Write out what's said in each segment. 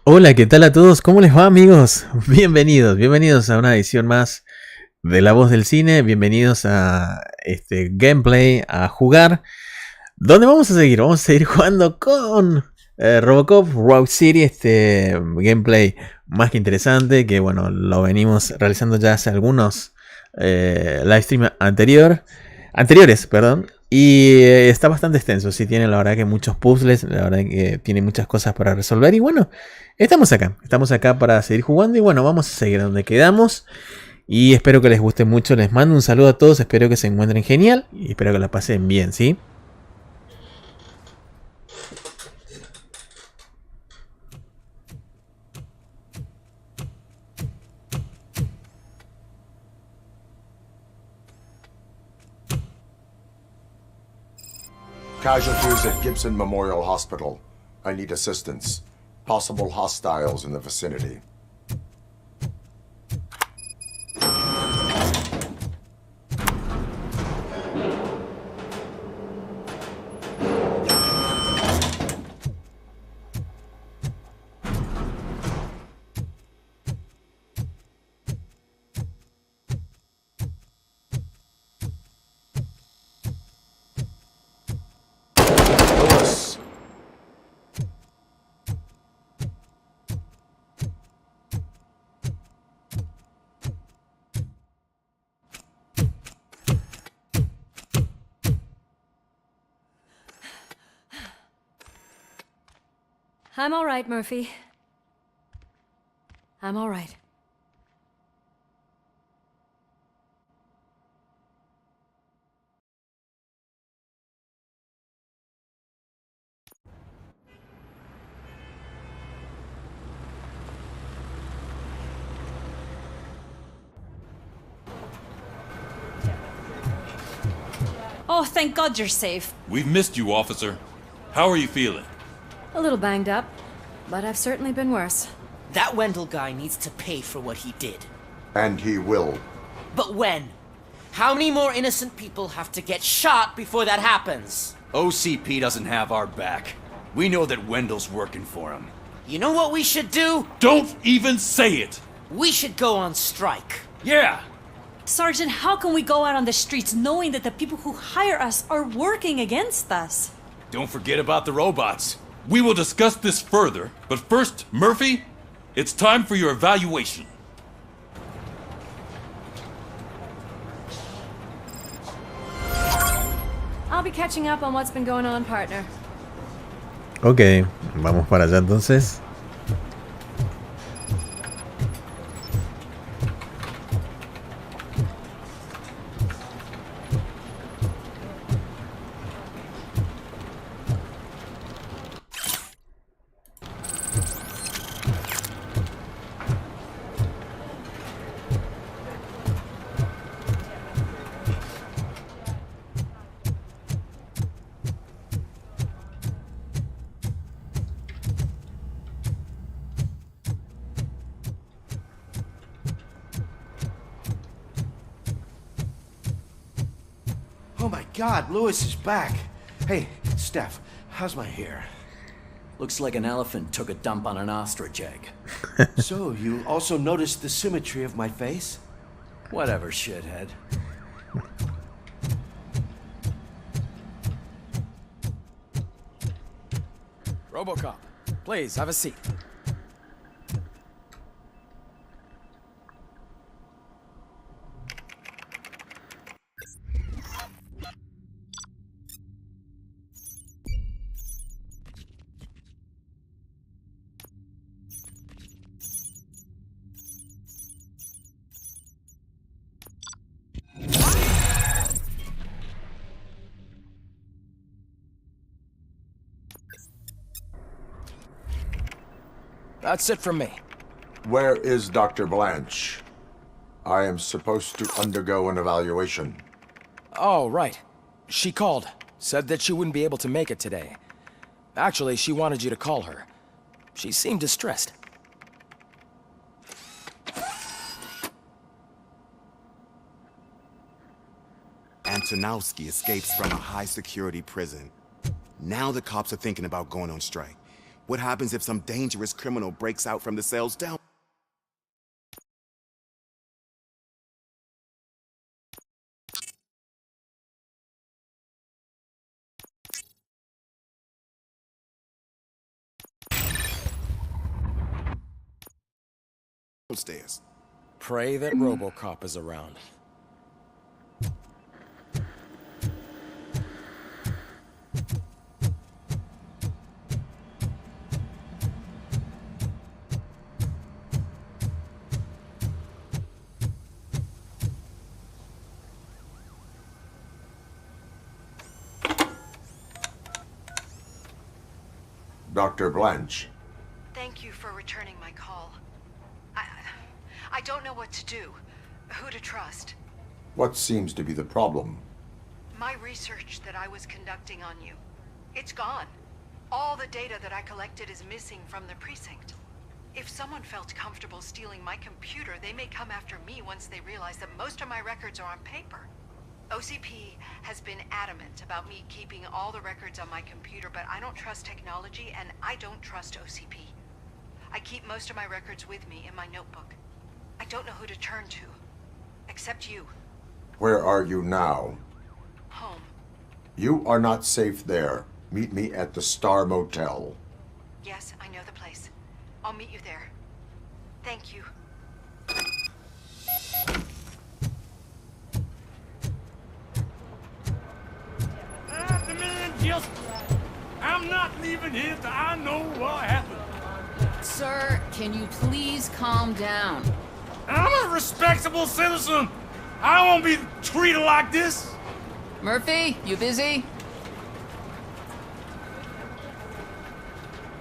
Hola, ¿qué tal a todos? ¿Cómo les va, amigos? Bienvenidos a una edición más de La Voz del Cine. Bienvenidos a este gameplay, a jugar. ¿Dónde vamos a seguir? Vamos a seguir jugando con Robocop, Rogue City, este gameplay más que interesante, que bueno, lo venimos realizando ya hace algunos live stream anteriores, perdón. Y está bastante extenso, sí tiene la verdad que muchos puzzles, la verdad que tiene muchas cosas para resolver. Y bueno, estamos acá para seguir jugando y bueno, vamos a seguir donde quedamos. Y espero que les guste mucho, les mando un saludo a todos, espero que se encuentren genial y espero que la pasen bien, ¿sí? Casualties at Gibson Memorial Hospital. I need assistance. Possible hostiles in the vicinity. Lewis. I'm all right, Murphy. I'm all right. Oh, thank God you're safe. We've missed you, officer. How are you feeling? A little banged up, but I've certainly been worse. That Wendell guy needs to pay for what he did. And he will. But when? How many more innocent people have to get shot before that happens? OCP doesn't have our back. We know that Wendell's working for him. You know what we should do? Don't even say it! We should go on strike. Yeah! Sergeant, how can we go out on the streets knowing that the people who hire us are working against us? Don't forget about the robots. We will discuss this further, but first, Murphy, it's time for your evaluation. I'll be catching up on what's been going on, partner. Ok, vamos para allá entonces. Oh my God, Lewis is back. Hey, Steph, how's my hair? Looks like an elephant took a dump on an ostrich egg. So, you also noticed the symmetry of my face? Whatever, shithead. Robocop, please have a seat. That's it from me. Where is Dr. Blanche? I am supposed to undergo an evaluation. Oh, right. She called. Said that she wouldn't be able to make it today. Actually, she wanted you to call her. She seemed distressed. Antonowski escapes from a high-security prison. Now the cops are thinking about going on strike. What happens if some dangerous criminal breaks out from the cells down? Stairs. Pray that Robocop is around. Dr. Blanche. Thank you for returning my call. I don't know what to do, who to trust. What seems to be the problem? My research that I was conducting on you, it's gone. All the data that I collected is missing from the precinct. If someone felt comfortable stealing my computer, they may come after me once they realize that most of my records are on paper. OCP has been adamant about me keeping all the records on my computer, but I don't trust technology and I don't trust OCP. I keep most of my records with me in my notebook. I don't know who to turn to, except you. Where are you now? Home. You are not safe there. Meet me at the Star Motel. Yes, I know the place. I'll meet you there. Thank you. I'm not leaving here till I know what happened. Sir, can you please calm down? I'm a respectable citizen. I won't be treated like this. Murphy, you busy?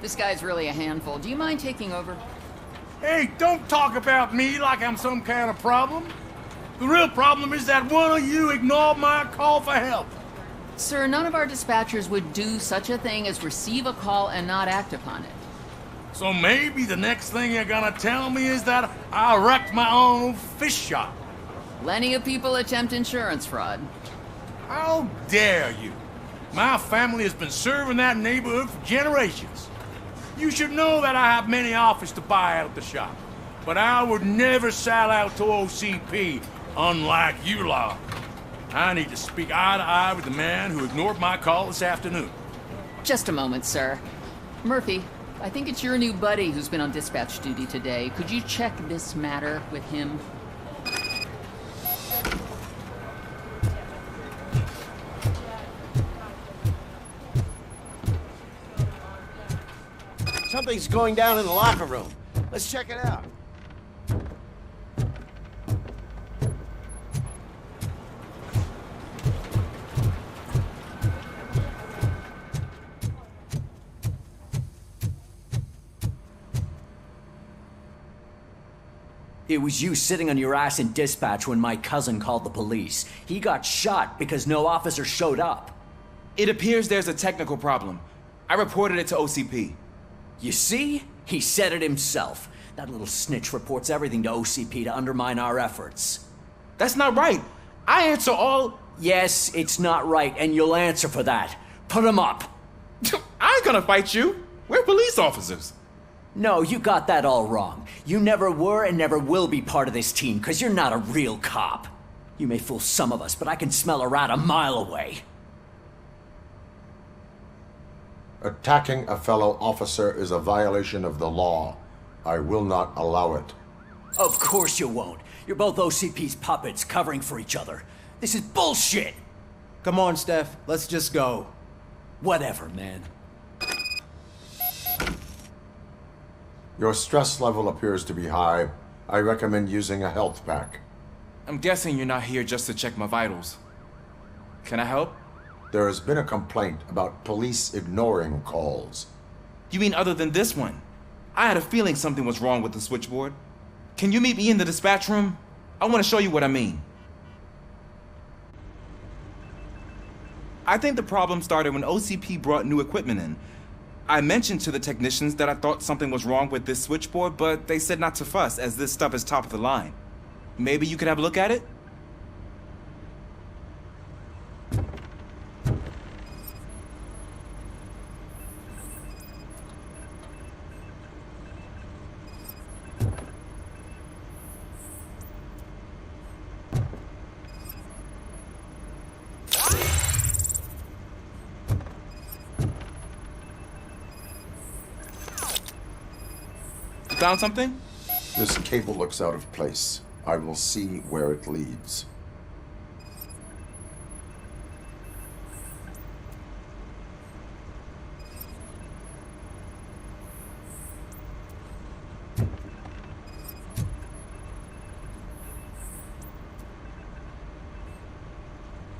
This guy's really a handful. Do you mind taking over? Hey, don't talk about me like I'm some kind of problem. The real problem is that one of you ignored my call for help. Sir, none of our dispatchers would do such a thing as receive a call and not act upon it. So maybe the next thing you're gonna tell me is that I wrecked my own fish shop. Plenty of people attempt insurance fraud. How dare you? My family has been serving that neighborhood for generations. You should know that I have many offers to buy out the shop. But I would never sell out to OCP, unlike you lot. I need to speak eye to eye with the man who ignored my call this afternoon. Just a moment, sir. Murphy, I think it's your new buddy who's been on dispatch duty today. Could you check this matter with him? Something's going down in the locker room. Let's check it out. It was you sitting on your ass in dispatch when my cousin called the police. He got shot because no officer showed up. It appears there's a technical problem. I reported it to OCP. You see? He said it himself. That little snitch reports everything to OCP to undermine our efforts. That's not right. I answer all... Yes, it's not right, and you'll answer for that. Put him up. I ain't gonna fight you. We're police officers. No, you got that all wrong. You never were and never will be part of this team, because you're not a real cop. You may fool some of us, but I can smell a rat a mile away. Attacking a fellow officer is a violation of the law. I will not allow it. Of course you won't. You're both OCP's puppets covering for each other. This is bullshit! Come on, Steph. Let's just go. Whatever, man. Your stress level appears to be high. I recommend using a health pack. I'm guessing you're not here just to check my vitals. Can I help? There has been a complaint about police ignoring calls. You mean other than this one? I had a feeling something was wrong with the switchboard. Can you meet me in the dispatch room? I want to show you what I mean. I think the problem started when OCP brought new equipment in. I mentioned to the technicians that I thought something was wrong with this switchboard, but they said not to fuss, as this stuff is top of the line. Maybe you could have a look at it? Found something? This cable looks out of place. I will see where it leads.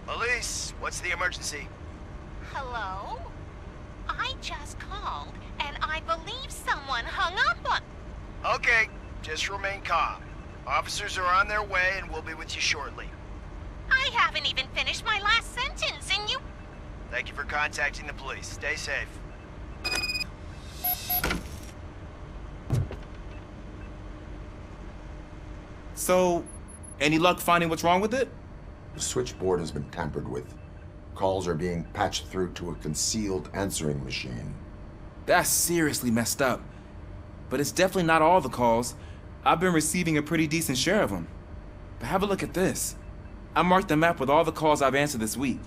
Police, what's the emergency? Hello? I just called, and I believe someone hung up on... Okay, just remain calm. Officers are on their way and we'll be with you shortly. I haven't even finished my last sentence, and you... Thank you for contacting the police. Stay safe. So, any luck finding what's wrong with it? The switchboard has been tampered with. Calls are being patched through to a concealed answering machine. That's seriously messed up. But it's definitely not all the calls. I've been receiving a pretty decent share of them. But have a look at this. I marked the map with all the calls I've answered this week.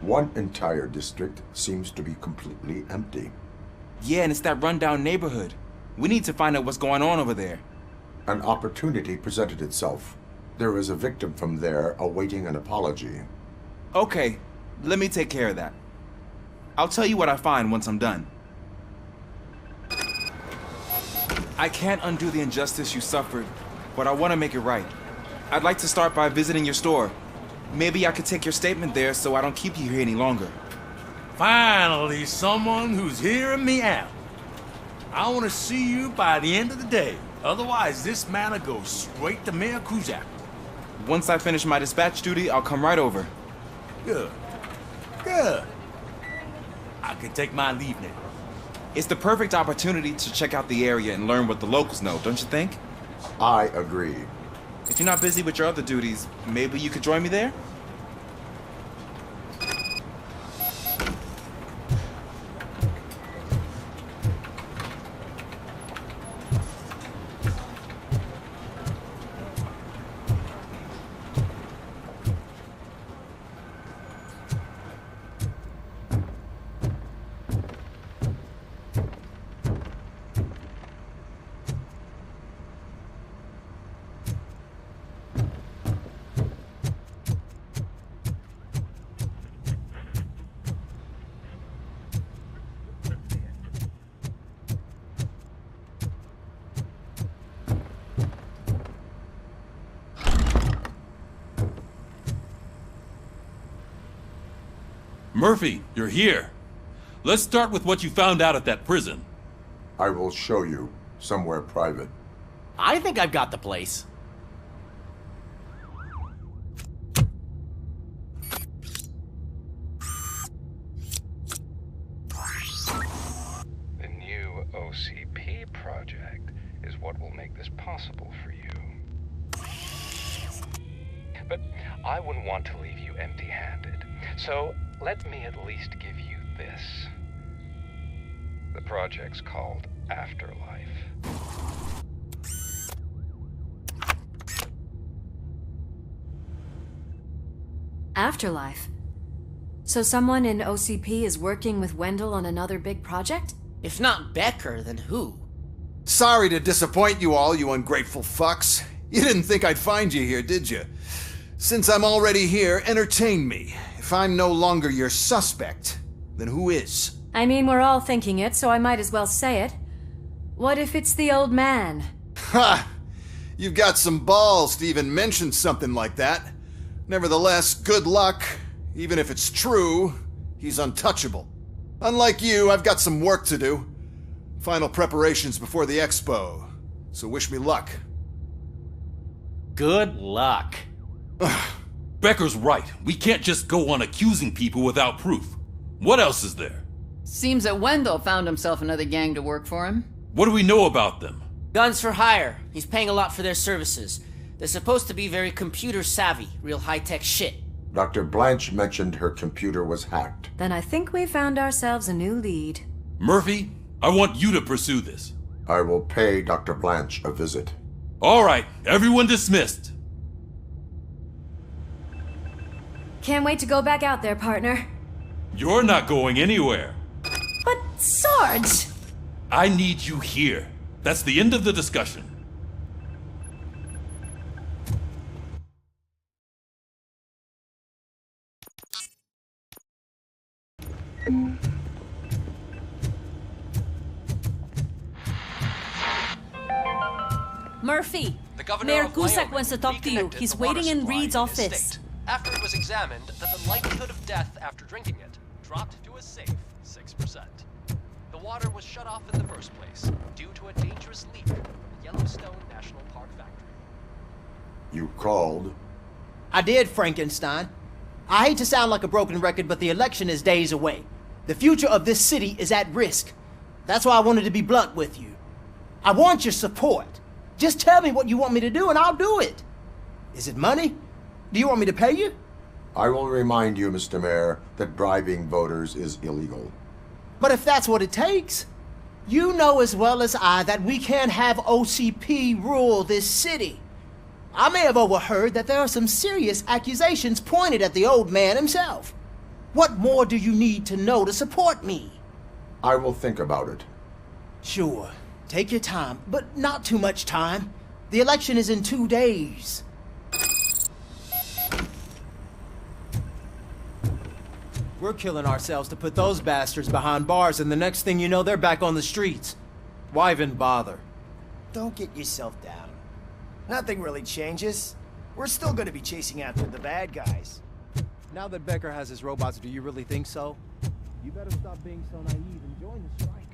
One entire district seems to be completely empty. Yeah, and it's that rundown neighborhood. We need to find out what's going on over there. An opportunity presented itself. There is a victim from there awaiting an apology. Okay, let me take care of that. I'll tell you what I find once I'm done. I can't undo the injustice you suffered, but I want to make it right. I'd like to start by visiting your store. Maybe I could take your statement there so I don't keep you here any longer. Finally, someone who's hearing me out. I want to see you by the end of the day. Otherwise, this matter goes straight to Mayor Kuzak. Once I finish my dispatch duty, I'll come right over. Good. Good. I can take my leave now. It's the perfect opportunity to check out the area and learn what the locals know, don't you think? I agree. If you're not busy with your other duties, maybe you could join me there? Murphy, you're here. Let's start with what you found out at that prison. I will show you, somewhere private. I think I've got the place. The new OCP project is what will make this possible for you. But I wouldn't want to leave you empty-handed, so let me at least give you this. The project's called Afterlife. Afterlife? So someone in OCP is working with Wendell on another big project? If not Becker, then who? Sorry to disappoint you all, you ungrateful fucks. You didn't think I'd find you here, did you? Since I'm already here, entertain me. If I'm no longer your suspect, then who is? I mean, we're all thinking it, so I might as well say it. What if it's the old man? Ha! You've got some balls to even mention something like that. Nevertheless, good luck. Even if it's true, he's untouchable. Unlike you, I've got some work to do. Final preparations before the expo. So wish me luck. Good luck. Becker's right. We can't just go on accusing people without proof. What else is there? Seems that Wendell found himself another gang to work for him. What do we know about them? Guns for hire. He's paying a lot for their services. They're supposed to be very computer savvy, real high-tech shit. Dr. Blanche mentioned her computer was hacked. Then I think we found ourselves a new lead. Murphy, I want you to pursue this. I will pay Dr. Blanche a visit. All right, everyone dismissed. Can't wait to go back out there, partner. You're not going anywhere. But, Sarge! I need you here. That's the end of the discussion. Murphy, The governor Mayor of Cusack Wyoming wants to talk to you. reconnected He's the water waiting in supply Reed's in his office. state after it was examined that the likelihood of death after drinking it dropped to a safe 6%. The water was shut off in the first place due to a dangerous leak from the Yellowstone National Park factory. You called? I did, Frankenstein. I hate to sound like a broken record, but the election is days away. The future of this city is at risk. That's why I wanted to be blunt with you. I want your support. Just tell me what you want me to do and I'll do it. Is it money? Do you want me to pay you? I will remind you, Mr. Mayor, that bribing voters is illegal. But if that's what it takes, you know as well as I that we can't have OCP rule this city. I may have overheard that there are some serious accusations pointed at the old man himself. What more do you need to know to support me? I will think about it. Sure. Take your time, but not too much time. The election is in 2 days. We're killing ourselves to put those bastards behind bars, and the next thing you know, they're back on the streets. Why even bother? Don't get yourself down. Nothing really changes. We're still gonna be chasing after the bad guys. Now that Becker has his robots, do you really think so? You better stop being so naive and join the strike.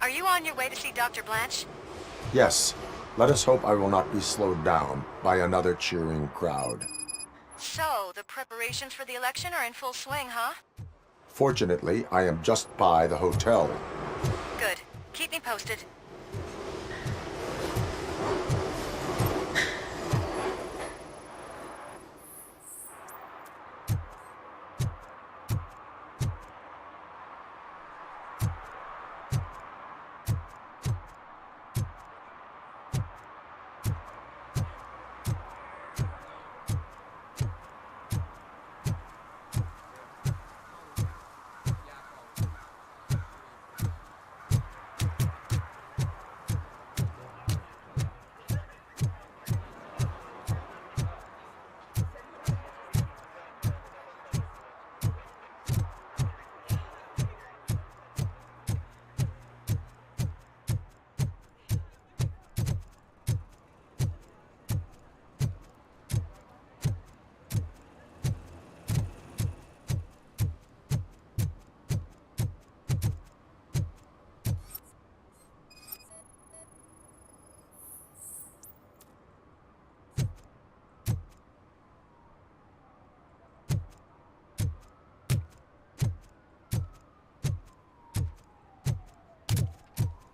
Are you on your way to see Dr. Blanche? Yes. Let us hope I will not be slowed down by another cheering crowd. So, the preparations for the election are in full swing, huh? Fortunately, I am just by the hotel. Good. Keep me posted.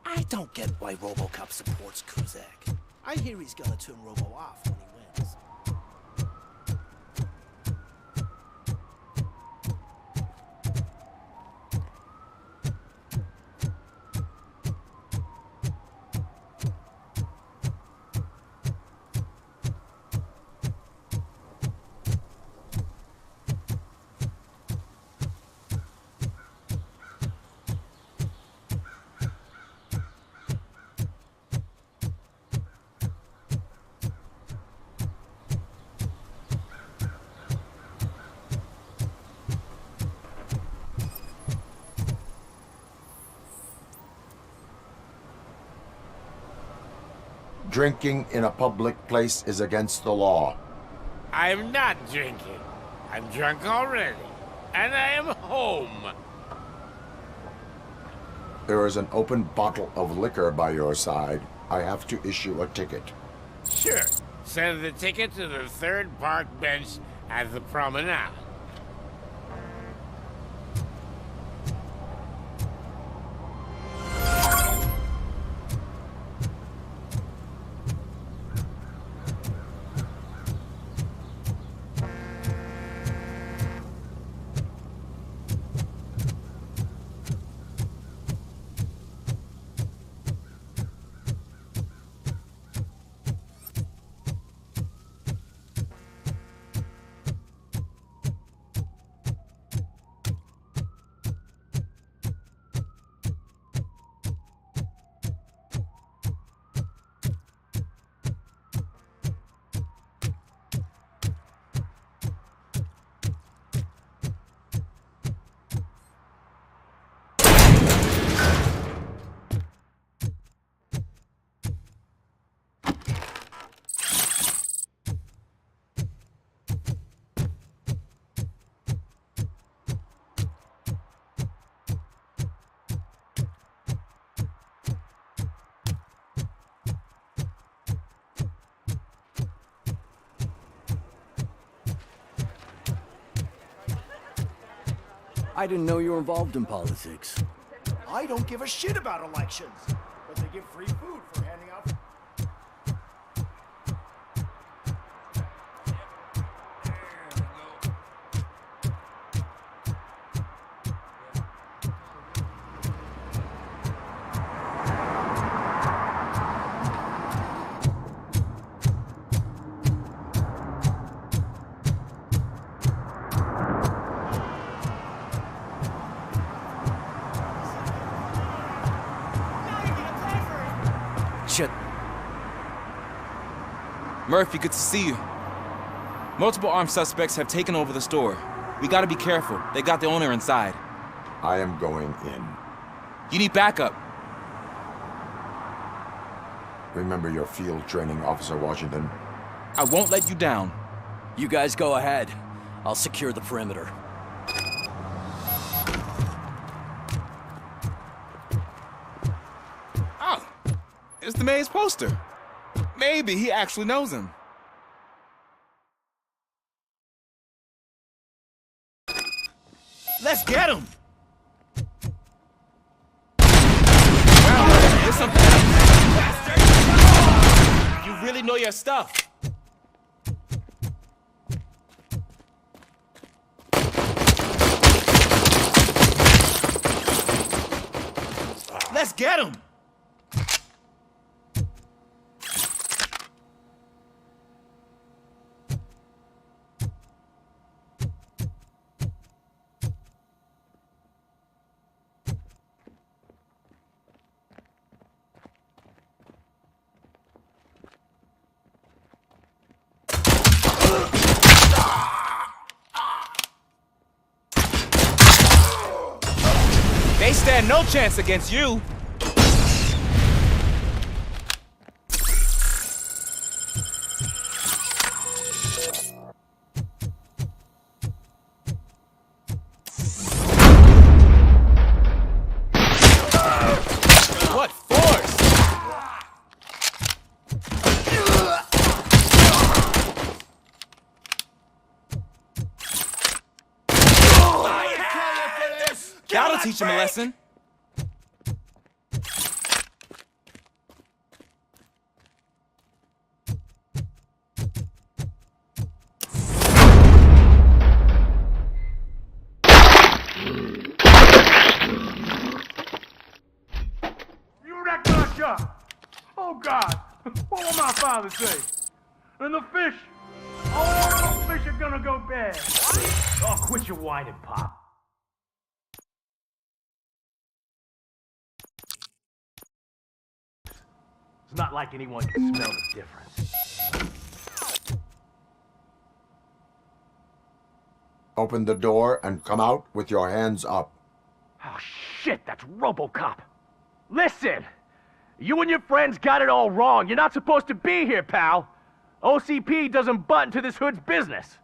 I don't get why Robocop supports Cusack. I hear he's gonna turn Robo off when he wins. Drinking in a public place is against the law. I'm not drinking. I'm drunk already. And I am home. There is an open bottle of liquor by your side. I have to issue a ticket. Sure. Send the ticket to the third park bench at the promenade. I didn't know you were involved in politics. I don't give a shit about elections, but they give free food for handing out. Shit. Murphy, good to see you. Multiple armed suspects have taken over the store. We gotta be careful. They got the owner inside. I am going in. You need backup. Remember your field training, Officer Washington. I won't let you down. You guys go ahead. I'll secure the perimeter. Oh, it's the mayor's poster. Maybe he actually knows him. Let's get him! There's something else. You really know your stuff. Let's get him! They stand no chance against you. What force? That'll teach him a lesson. You wrecked my shop! Oh God! What will my father say? And the fish! Oh, the fish are gonna go bad! Oh, quit your whining, Pop. It's not like anyone can smell the difference. Open the door and come out with your hands up. Oh, shit, that's Robocop. Listen! You and your friends got it all wrong. You're not supposed to be here, pal. OCP doesn't butt into this hood's business.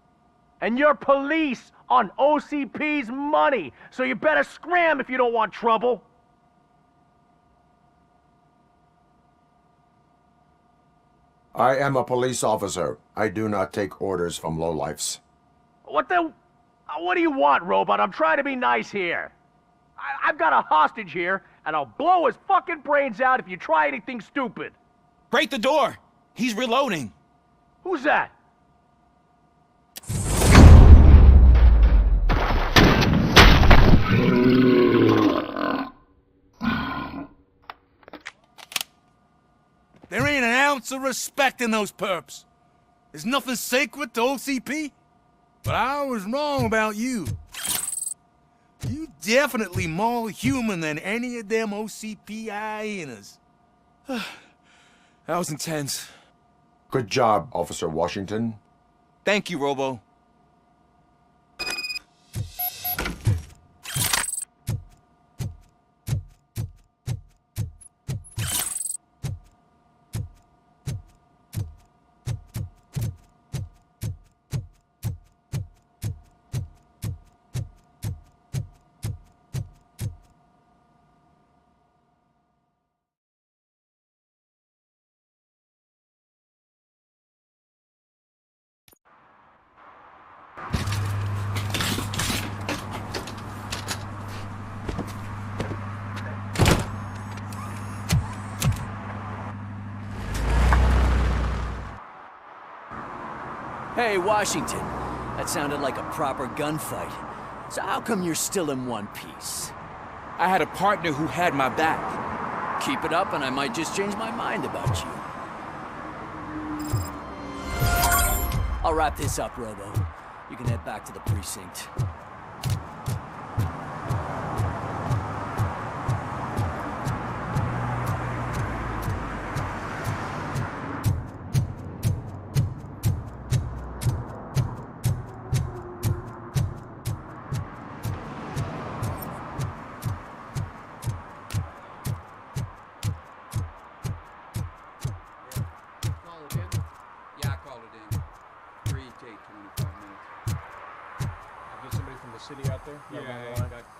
And you're police on OCP's money, so you better scram if you don't want trouble. I am a police officer. I do not take orders from lowlifes. What do you want, Robot? I'm trying to be nice here. I've got a hostage here, and I'll blow his fucking brains out if you try anything stupid. Break the door! He's reloading. Who's that? There ain't an ounce of respect in those perps. There's nothing sacred to OCP. But I was wrong about you. You definitely more human than any of them OCP hyenas. That was intense. Good job, Officer Washington. Thank you, Robo. Hey, Washington. That sounded like a proper gunfight. So how come you're still in one piece? I had a partner who had my back. Keep it up and I might just change my mind about you. I'll wrap this up, Robo. You can head back to the precinct. City out there? Yeah,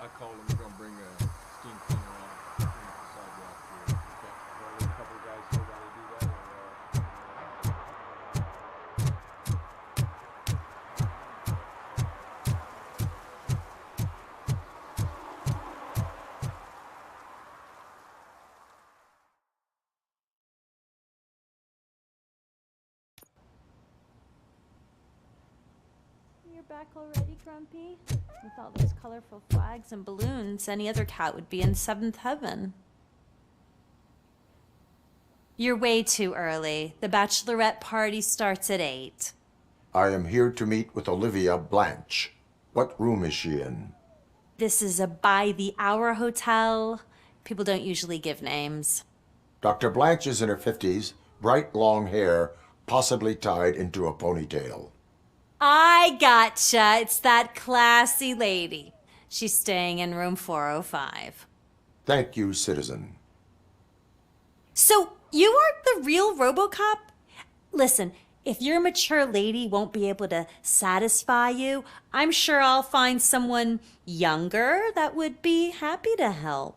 I called him. We're gonna bring a steam cleaner out to clean the sidewalk here. Okay. Well, a couple of guys still gotta do that, You're back already, Grumpy? With all those colorful flags and balloons, any other cat would be in seventh heaven. You're way too early. The bachelorette party starts at 8. I am here to meet with Olivia Blanche. What room is she in? This is a by-the-hour hotel. People don't usually give names. Dr. Blanche is in her 50s, bright long hair, possibly tied into a ponytail. I gotcha. It's that classy lady. She's staying in room 405. Thank you, citizen. So, you aren't the real Robocop? Listen, if your mature lady won't be able to satisfy you, I'm sure I'll find someone younger that would be happy to help.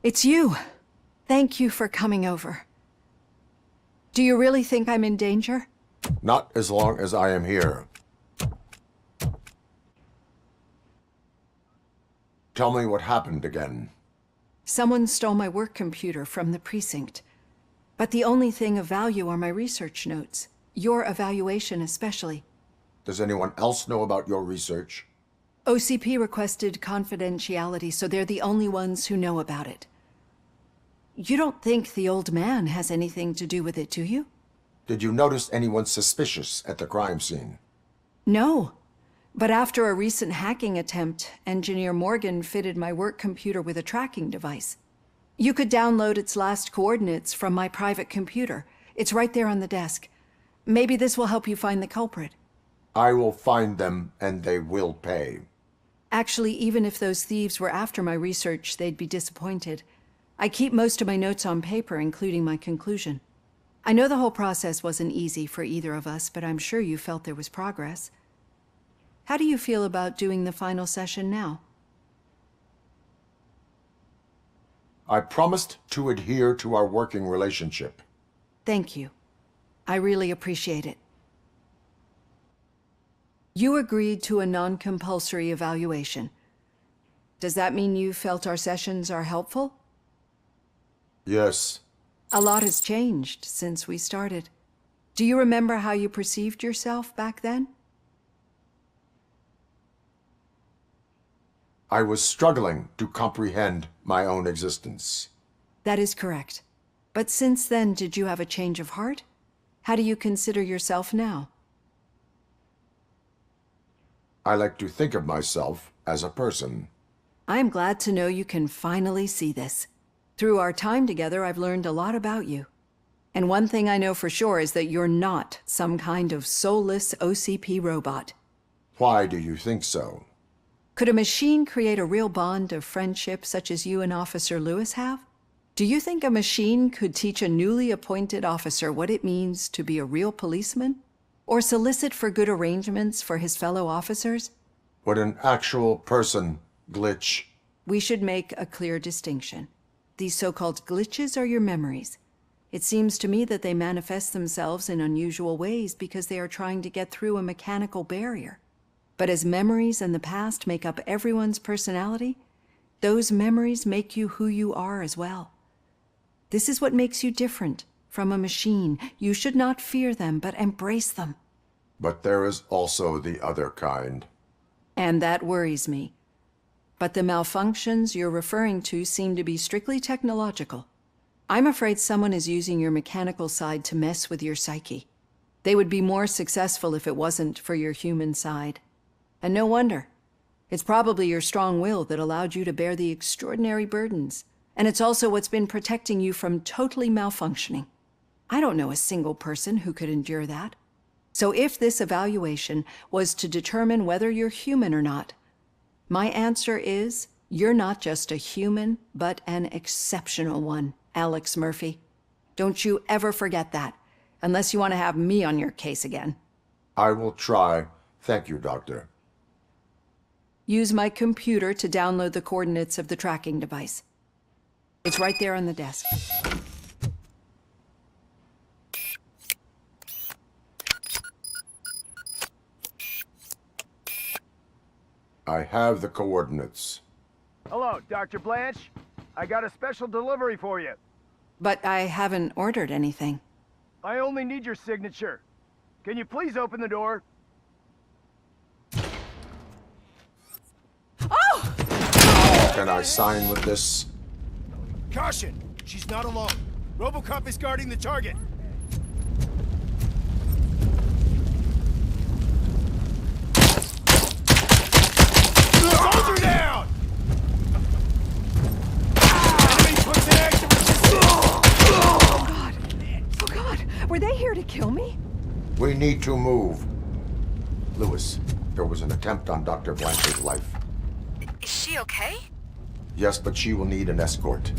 It's you. Thank you for coming over. Do you really think I'm in danger? Not as long as I am here. Tell me what happened again. Someone stole my work computer from the precinct. But the only thing of value are my research notes. Your evaluation especially. Does anyone else know about your research? OCP requested confidentiality, so they're the only ones who know about it. You don't think the old man has anything to do with it, do you? Did you notice anyone suspicious at the crime scene? No. But after a recent hacking attempt, Engineer Morgan fitted my work computer with a tracking device. You could download its last coordinates from my private computer. It's right there on the desk. Maybe this will help you find the culprit. I will find them, and they will pay. Actually, even if those thieves were after my research, they'd be disappointed. I keep most of my notes on paper, including my conclusion. I know the whole process wasn't easy for either of us, but I'm sure you felt there was progress. How do you feel about doing the final session now? I promised to adhere to our working relationship. Thank you. I really appreciate it. You agreed to a non-compulsory evaluation. Does that mean you felt our sessions are helpful? Yes. A lot has changed since we started. Do you remember how you perceived yourself back then? I was struggling to comprehend my own existence. That is correct. But since then, did you have a change of heart? How do you consider yourself now? I like to think of myself as a person. I'm glad to know you can finally see this. Through our time together, I've learned a lot about you. And one thing I know for sure is that you're not some kind of soulless OCP robot. Why do you think so? Could a machine create a real bond of friendship such as you and Officer Lewis have? Do you think a machine could teach a newly appointed officer what it means to be a real policeman? Or solicit for good arrangements for his fellow officers? Would an actual person glitch? We should make a clear distinction. These so-called glitches are your memories. It seems to me that they manifest themselves in unusual ways because they are trying to get through a mechanical barrier. But as memories and the past make up everyone's personality, those memories make you who you are as well. This is what makes you different from a machine. You should not fear them, but embrace them. But there is also the other kind. And that worries me. But the malfunctions you're referring to seem to be strictly technological. I'm afraid someone is using your mechanical side to mess with your psyche. They would be more successful if it wasn't for your human side. And no wonder. It's probably your strong will that allowed you to bear the extraordinary burdens. And it's also what's been protecting you from totally malfunctioning. I don't know a single person who could endure that. So if this evaluation was to determine whether you're human or not, my answer is, you're not just a human, but an exceptional one, Alex Murphy. Don't you ever forget that, unless you want to have me on your case again. I will try. Thank you, Doctor. Use my computer to download the coordinates of the tracking device. It's right there on the desk. I have the coordinates. Hello, Dr. Blanche. I got a special delivery for you. But I haven't ordered anything. I only need your signature. Can you please open the door? Oh! Can I sign with this? Caution! She's not alone. Robocop is guarding the target. Soldier down! Enemy puts in active resistance. Oh God! Oh God! Were they here to kill me? We need to move. Lewis, there was an attempt on Dr. Blanche's life. Is she okay? Yes, but she will need an escort.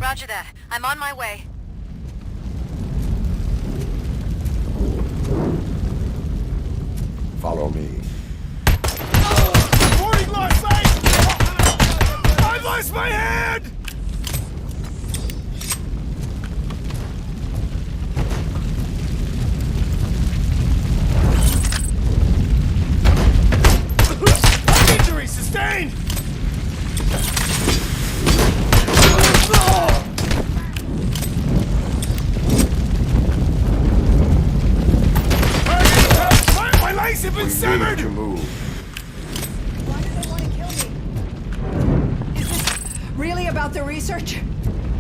Roger that. I'm on my way. Follow me. Boarding lost sight! I lost my hand! Injury sustained! My legs have been severed! We need to move. really about the research?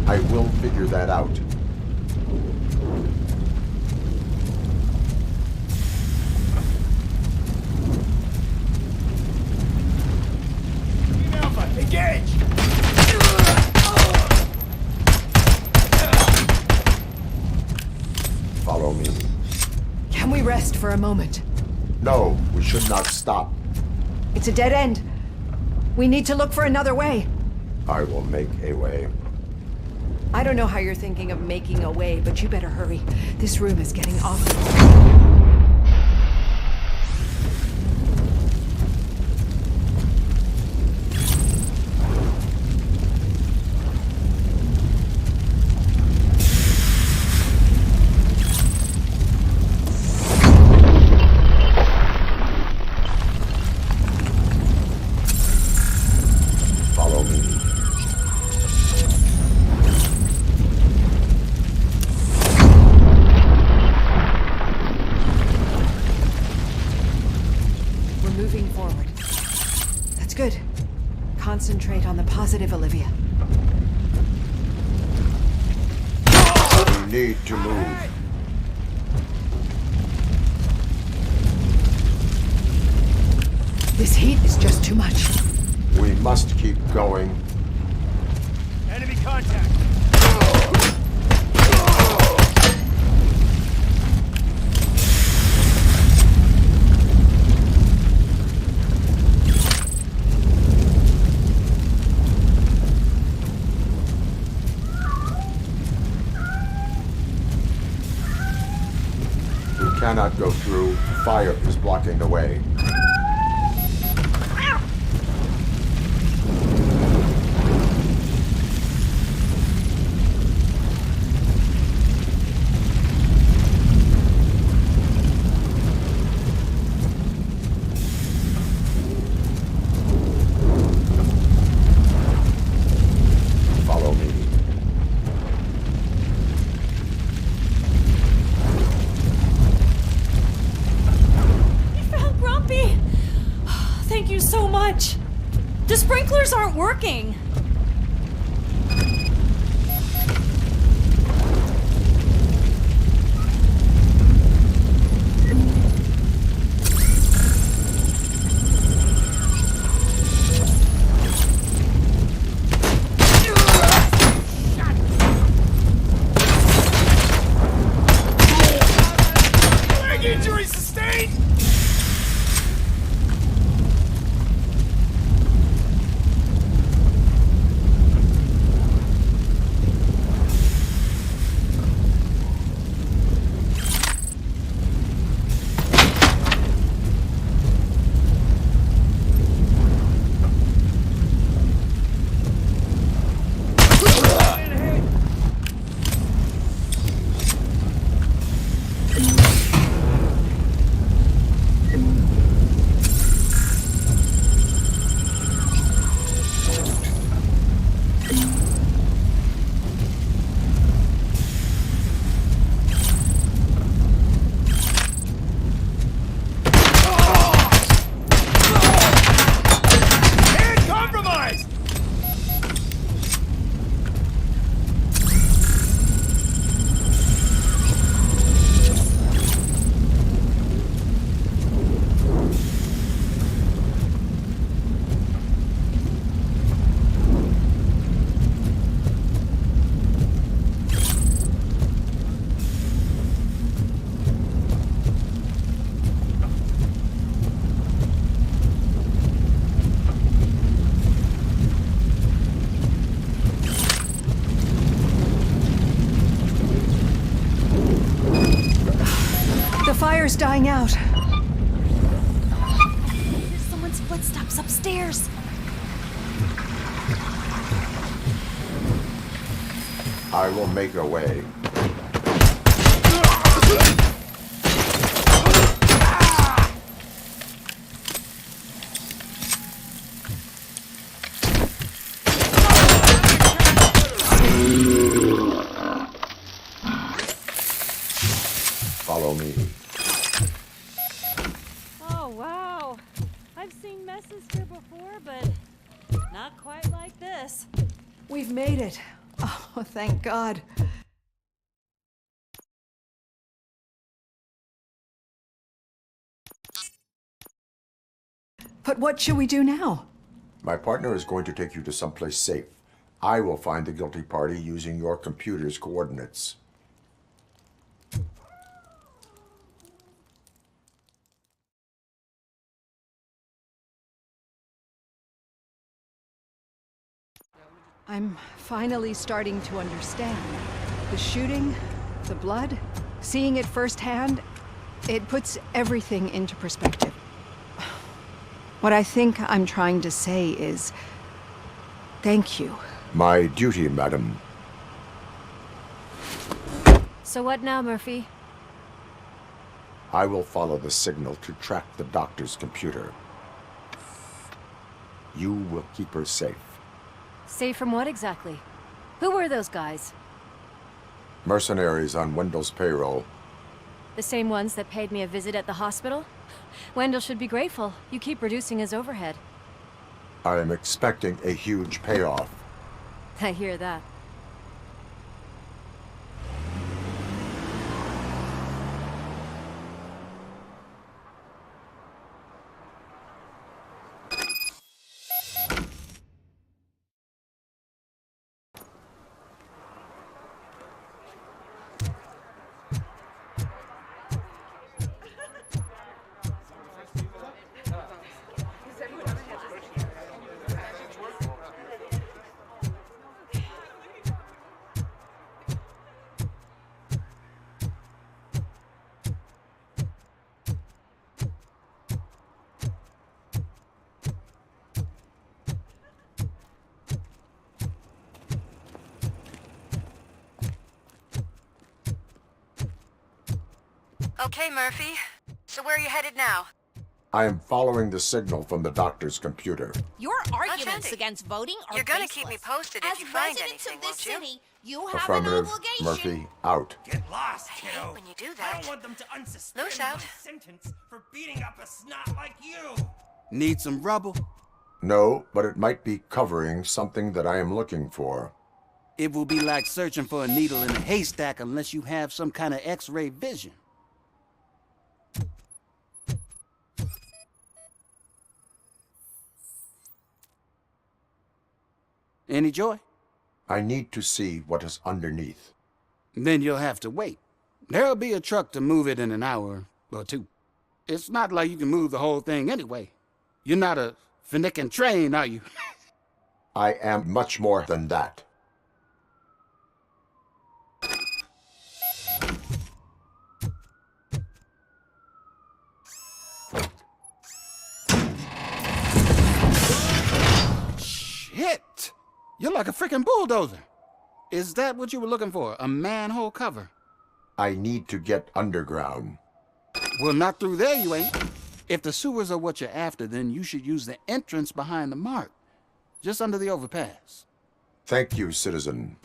I will figure that out. Alpha, engage! Follow me. Can we rest for a moment? No, we should not stop. It's a dead end. We need to look for another way. I will make a way. I don't know how you're thinking of making a way, but you better hurry. This room is getting awful. Follow me. We're moving forward. That's good. Concentrate on the positive, Olivia. We need to move. This heat is just too much. We must keep going. Enemy contact! We cannot go through. Fire is blocking the way. Follow me. You found Grumpy! Thank you so much. The sprinklers aren't working. Leg injury sustained! And compromised! The fire's dying out. There's someone's footsteps upstairs. I will make a way. Follow me. Oh, wow. I've seen messes here before, but not quite like this. We've made it. Oh, thank God. But what should we do now? My partner is going to take you to someplace safe. I will find the guilty party using your computer's coordinates. I'm finally starting to understand. The shooting, the blood, seeing it firsthand, it puts everything into perspective. What I think I'm trying to say is, thank you. My duty, madam. So what now, Murphy? I will follow the signal to track the doctor's computer. You will keep her safe. Safe from what exactly? Who were those guys? Mercenaries on Wendell's payroll. The same ones that paid me a visit at the hospital? Wendell should be grateful. You keep reducing his overhead. I am expecting a huge payoff. I hear that. Okay, Murphy. So where are you headed now? I am following the signal from the doctor's computer. Your arguments handy. against voting are You're gonna baseless. keep me posted As if you find residents anything, of this won't you? city, you have an Affirmative. obligation. Murphy, out. Get lost, I kiddo. hate when you do I that. don't want them to unsuspend Loose my out. sentence for beating up a snot like you. Need some rubble? No, but it might be covering something that I am looking for. It will be like searching for a needle in a haystack unless you have some kind of X-ray vision. Any joy? I need to see what is underneath. Then you'll have to wait. There'll be a truck to move it in an hour or two. It's not like you can move the whole thing anyway. You're not a finicking train, are you? I am much more than that. Shit! You're like a freaking bulldozer. Is that what you were looking for? A manhole cover? I need to get underground. Well, not through there, you ain't. If the sewers are what you're after, then you should use the entrance behind the mark, just under the overpass. Thank you, citizen.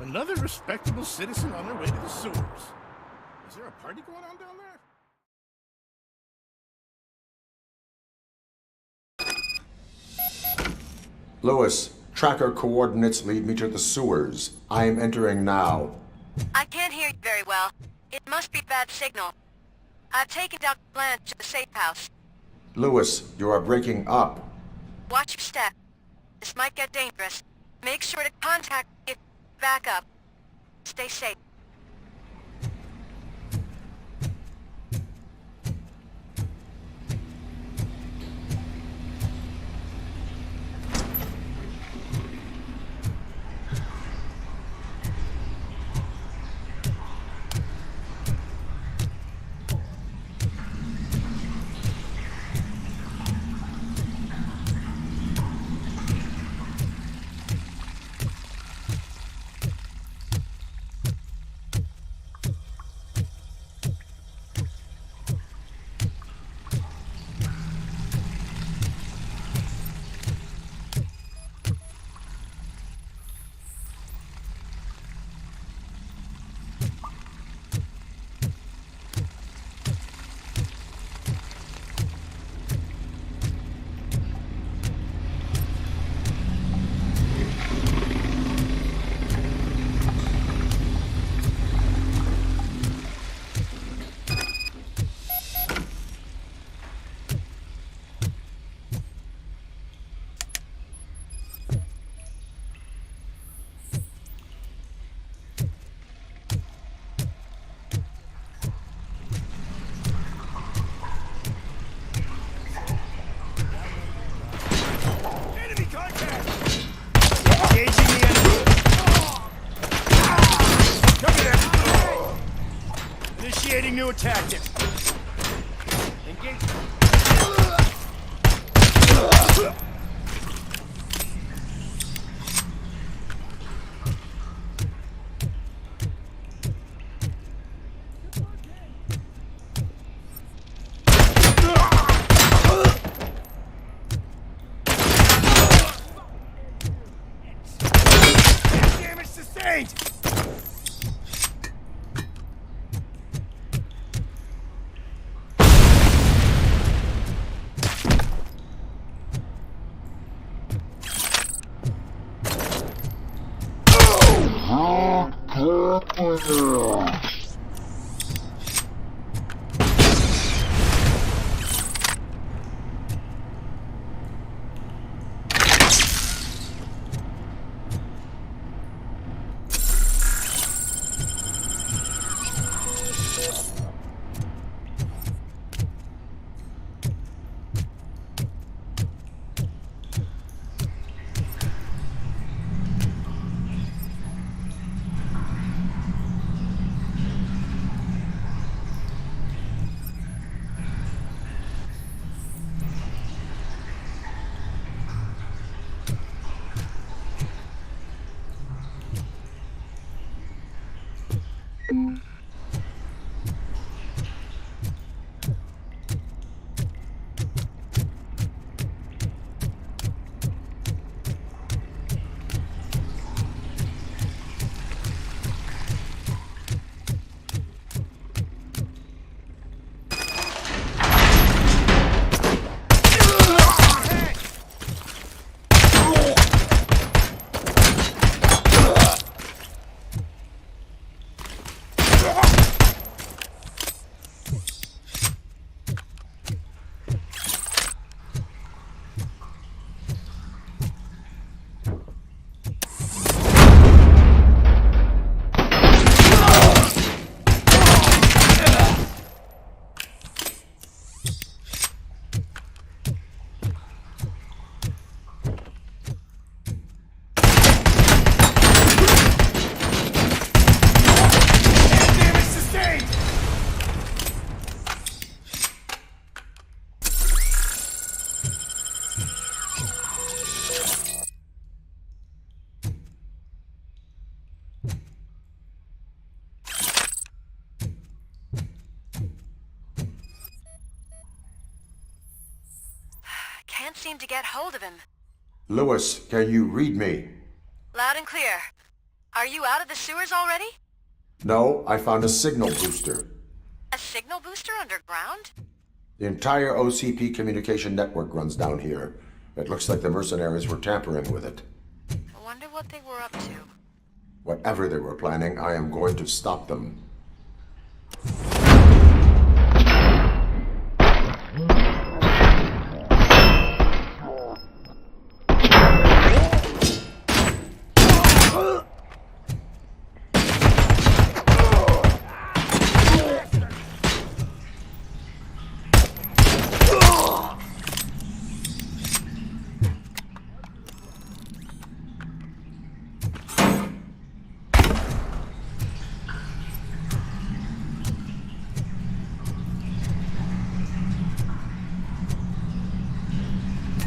Another respectable citizen on their way to the sewers. Is there a party going on down there? Lewis, tracker coordinates lead me to the sewers. I am entering now. I can't hear you very well. It must be bad signal. I've taken Dr. Blanche to the safe house. Lewis, you are breaking up. Watch your step. This might get dangerous. Make sure to contact me if back up. Stay safe. new tactic. Engage. Damage sustained! Can't seem to get hold of him. Lewis, can you read me? Loud and clear. Are you out of the sewers already? No, I found a signal booster. A signal booster underground? The entire OCP communication network runs down here. It looks like the mercenaries were tampering with it. I wonder what they were up to. Whatever they were planning, I am going to stop them.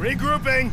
Regrouping!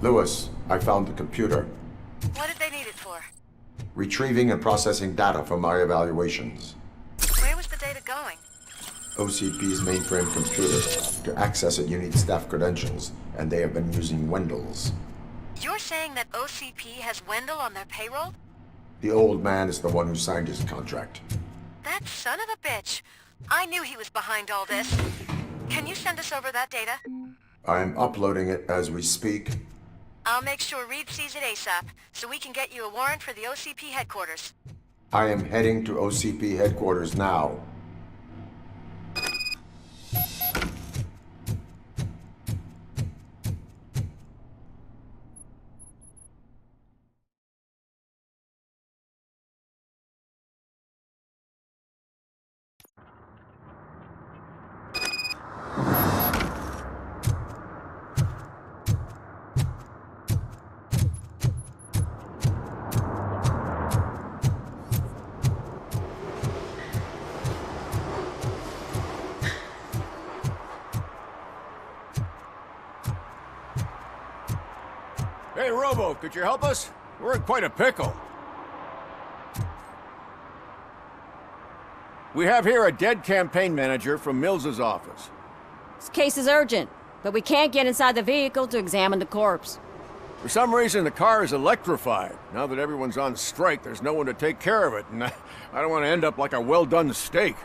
Lewis, I found the computer. What did they need it for? Retrieving and processing data from my evaluations. Where was the data going? OCP's mainframe computer. To access it, you need staff credentials, and they have been using Wendell's. You're saying that OCP has Wendell on their payroll? The old man is the one who signed his contract. That son of a bitch. I knew he was behind all this. Can you send us over that data? I am uploading it as we speak. I'll make sure Reed sees it ASAP, so we can get you a warrant for the OCP headquarters. I am heading to OCP headquarters now. Hey, Robo, could you help us? We're in quite a pickle. We have here a dead campaign manager from Mills's office. This case is urgent, but we can't get inside the vehicle to examine the corpse. For some reason, the car is electrified. Now that everyone's on strike, there's no one to take care of it, and I don't want to end up like a well-done steak.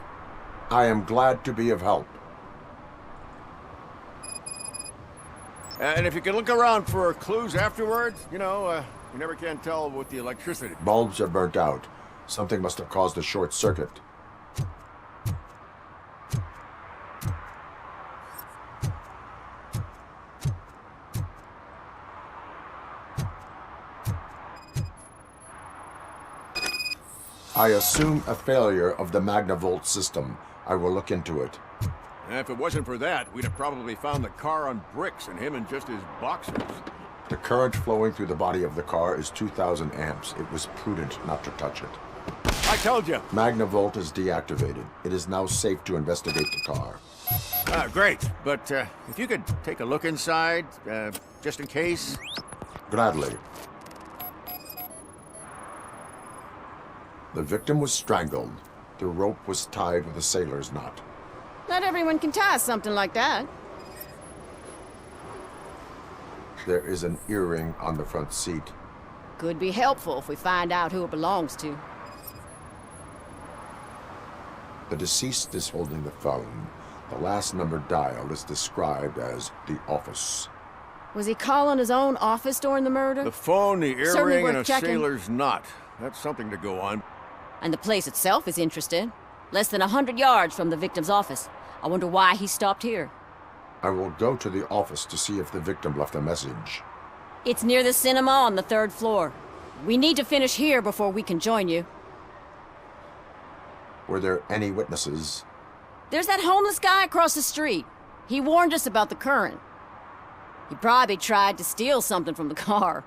I am glad to be of help. And if you can look around for clues afterwards, you never can tell with the electricity. Bulbs are burnt out. Something must have caused a short circuit. I assume a failure of the Magnavolt system. I will look into it. And if it wasn't for that, we'd have probably found the car on bricks and him in just his boxers. The current flowing through the body of the car is 2,000 amps. It was prudent not to touch it. I told you. Magnavolt is deactivated. It is now safe to investigate the car. Great. But if you could take a look inside, just in case. Gladly. The victim was strangled. The rope was tied with a sailor's knot. Not everyone can tie something like that. There is an earring on the front seat. Could be helpful if we find out who it belongs to. The deceased is holding the phone. The last number dialed is described as the office. Was he calling his own office during the murder? The phone, the Certainly earring, worth and a checking. sailor's knot. That's something to go on. And the place itself is interesting. Less than 100 yards from the victim's office. I wonder why he stopped here. I will go to the office to see if the victim left a message. It's near the cinema on the 3rd floor. We need to finish here before we can join you. Were there any witnesses? There's that homeless guy across the street. He warned us about the current. He probably tried to steal something from the car.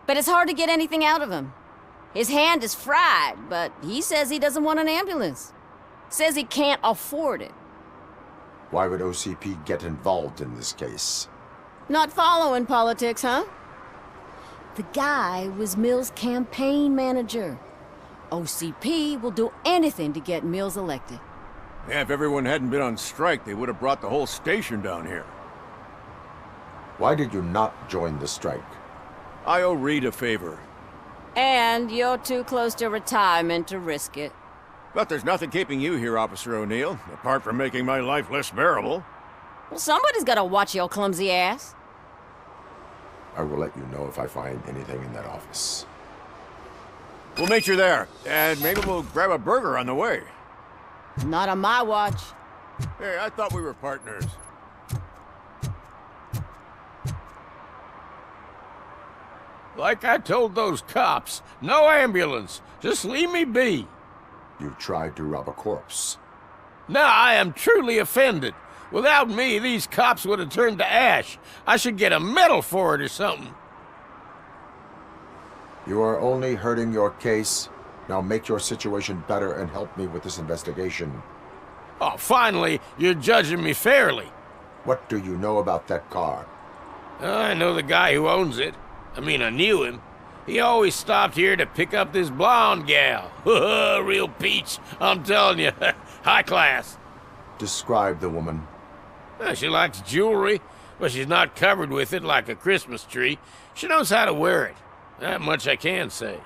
But it's hard to get anything out of him. His hand is fried, but he says he doesn't want an ambulance. Says he can't afford it. Why would OCP get involved in this case? Not following politics, huh? The guy was Mills' campaign manager. OCP will do anything to get Mills elected. Yeah, if everyone hadn't been on strike, they would have brought the whole station down here. Why did you not join the strike? I owe Reed a favor. And you're too close to retirement to risk it. But there's nothing keeping you here, Officer O'Neill, apart from making my life less bearable. Well, somebody's gotta watch your clumsy ass. I will let you know if I find anything in that office. We'll meet you there, and maybe we'll grab a burger on the way. Not on my watch. Hey, I thought we were partners. Like I told those cops, no ambulance. Just leave me be. You tried to rob a corpse. Now I am truly offended. Without me, these cops would have turned to ash. I should get a medal for it or something. You are only hurting your case. Now make your situation better and help me with this investigation. Oh, finally, you're judging me fairly. What do you know about that car? I know the guy who owns it. I mean, I knew him. He always stopped here to pick up this blonde gal. Real peach, I'm telling you. High class. Describe the woman. She likes jewelry, but she's not covered with it like a Christmas tree. She knows how to wear it. That much I can say.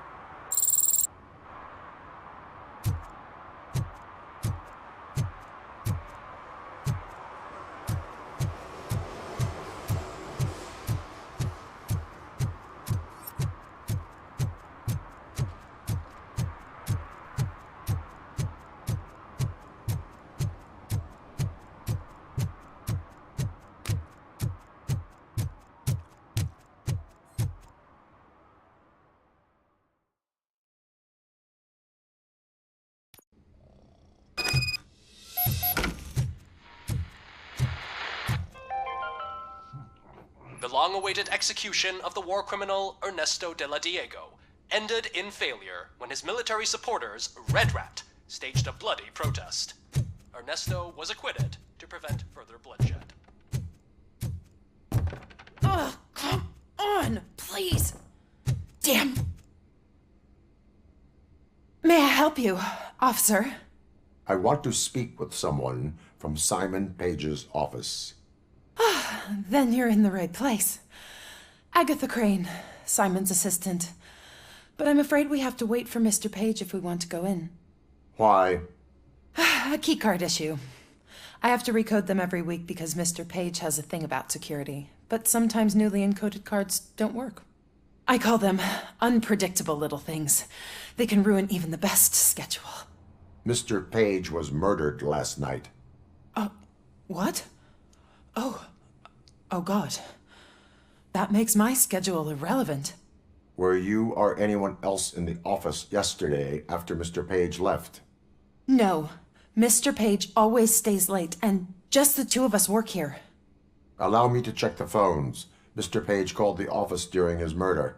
The long-awaited execution of the war criminal Ernesto de la Diego ended in failure when his military supporters, Red Rat, staged a bloody protest. Ernesto was acquitted to prevent further bloodshed. Ugh, come on, please. Damn. May I help you, officer? I want to speak with someone from Simon Page's office. Then you're in the right place. Agatha Crane, Simon's assistant. But I'm afraid we have to wait for Mr. Page if we want to go in. Why? A keycard issue. I have to recode them every week because Mr. Page has a thing about security. But sometimes newly encoded cards don't work. I call them unpredictable little things. They can ruin even the best schedule. Mr. Page was murdered last night. What? Oh God. That makes my schedule irrelevant. Were you or anyone else in the office yesterday after Mr. Page left? No. Mr. Page always stays late, and just the two of us work here. Allow me to check the phones. Mr. Page called the office during his murder.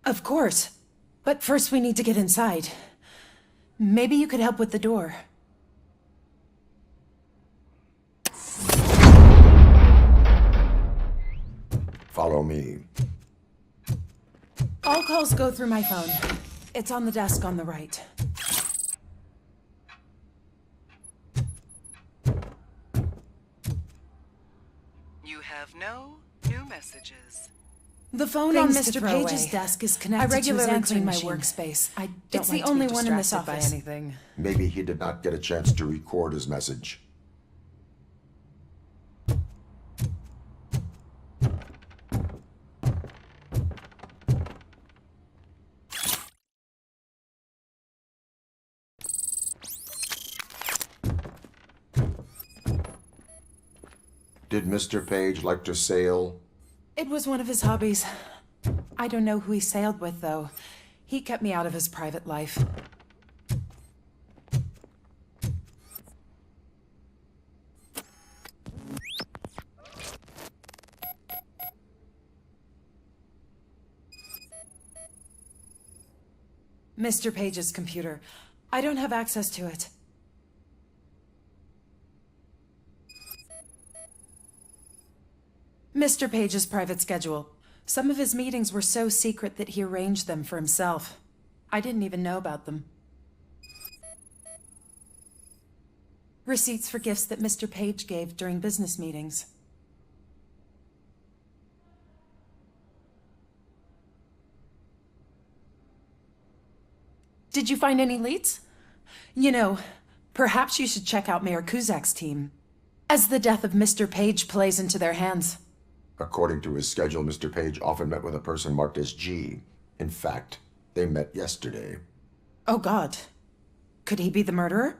Of course. But first we need to get inside. Maybe you could help with the door. Follow me. All calls go through my phone. It's on the desk on the right. You have no new messages. The phone on Mr. Page's desk is connected to his answering my workspace. I don't It's like the to only be one in this distracted by office. anything. Maybe he did not get a chance to record his message. Did Mr. Page like to sail? It was one of his hobbies. I don't know who he sailed with, though. He kept me out of his private life. Mr. Page's computer. I don't have access to it. Mr. Page's private schedule. Some of his meetings were so secret that he arranged them for himself. I didn't even know about them. Receipts for gifts that Mr. Page gave during business meetings. Did you find any leads? You know, perhaps you should check out Mayor Kuzak's team, as the death of Mr. Page plays into their hands. According to his schedule, Mr. Page often met with a person marked as G. In fact, they met yesterday. Oh God. Could he be the murderer?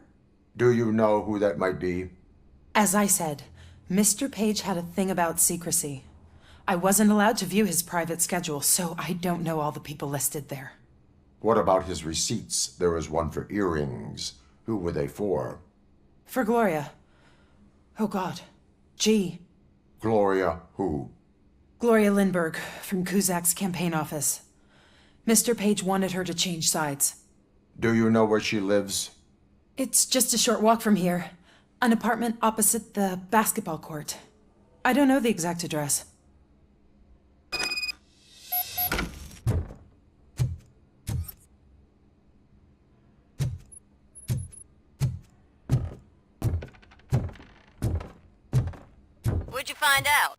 Do you know who that might be? As I said, Mr. Page had a thing about secrecy. I wasn't allowed to view his private schedule, so I don't know all the people listed there. What about his receipts? There was one for earrings. Who were they for? For Gloria. Oh God. G. Gloria who? Gloria Lindbergh, from Kuzak's campaign office. Mr. Page wanted her to change sides. Do you know where she lives? It's just a short walk from here. An apartment opposite the basketball court. I don't know the exact address. What'd you find out?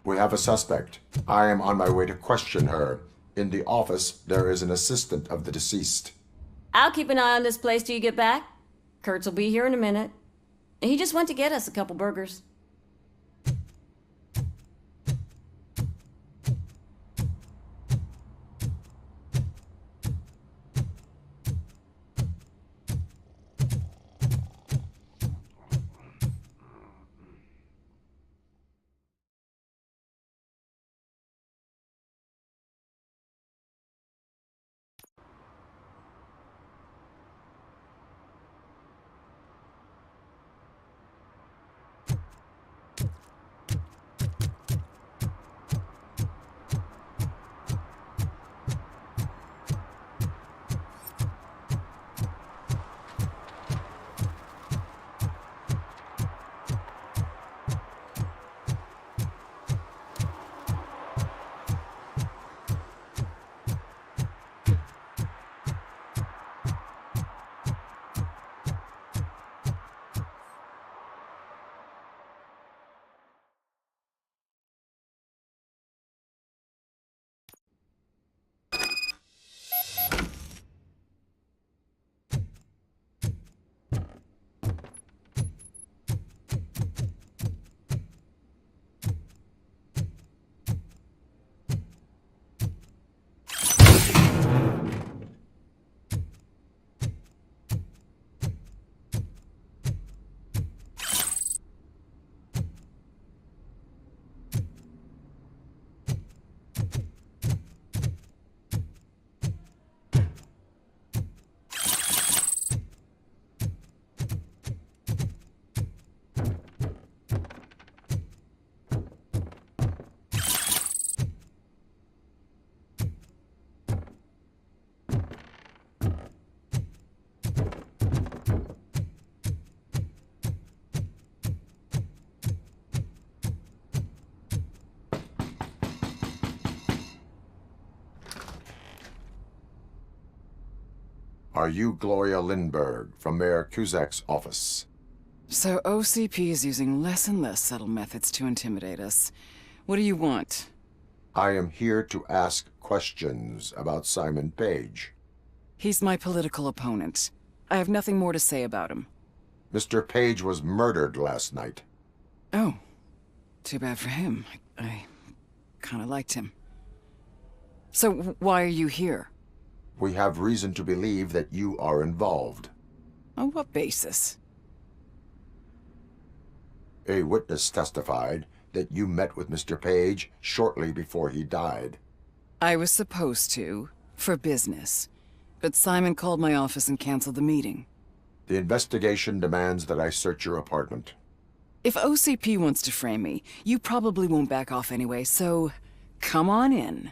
We have a suspect. I am on my way to question her. In the office, there is an assistant of the deceased. I'll keep an eye on this place till you get back. Kurtz will be here in a minute. He just went to get us a couple burgers. Are you Gloria Lindbergh from Mayor Cusack's office? So OCP is using less and less subtle methods to intimidate us. What do you want? I am here to ask questions about Simon Page. He's my political opponent. I have nothing more to say about him. Mr. Page was murdered last night. Oh, too bad for him. I kind of liked him. So why are you here? We have reason to believe that you are involved. On what basis? A witness testified that you met with Mr. Page shortly before he died. I was supposed to, for business. But Simon called my office and canceled the meeting. The investigation demands that I search your apartment. If OCP wants to frame me, you probably won't back off anyway, so come on in.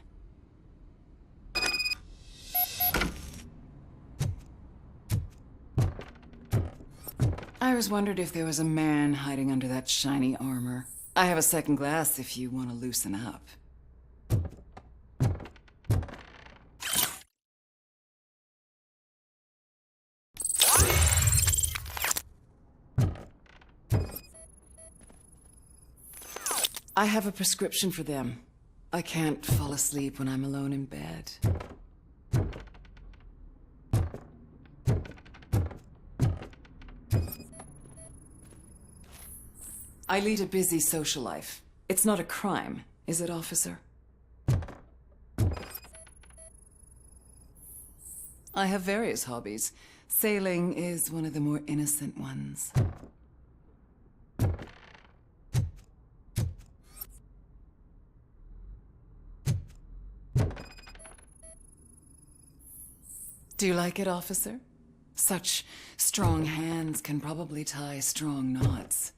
I was wondered if there was a man hiding under that shiny armor. I have a second glass if you want to loosen up. I have a prescription for them. I can't fall asleep when I'm alone in bed. I lead a busy social life. It's not a crime, is it, officer? I have various hobbies. Sailing is one of the more innocent ones. Do you like it, officer? Such strong hands can probably tie strong knots.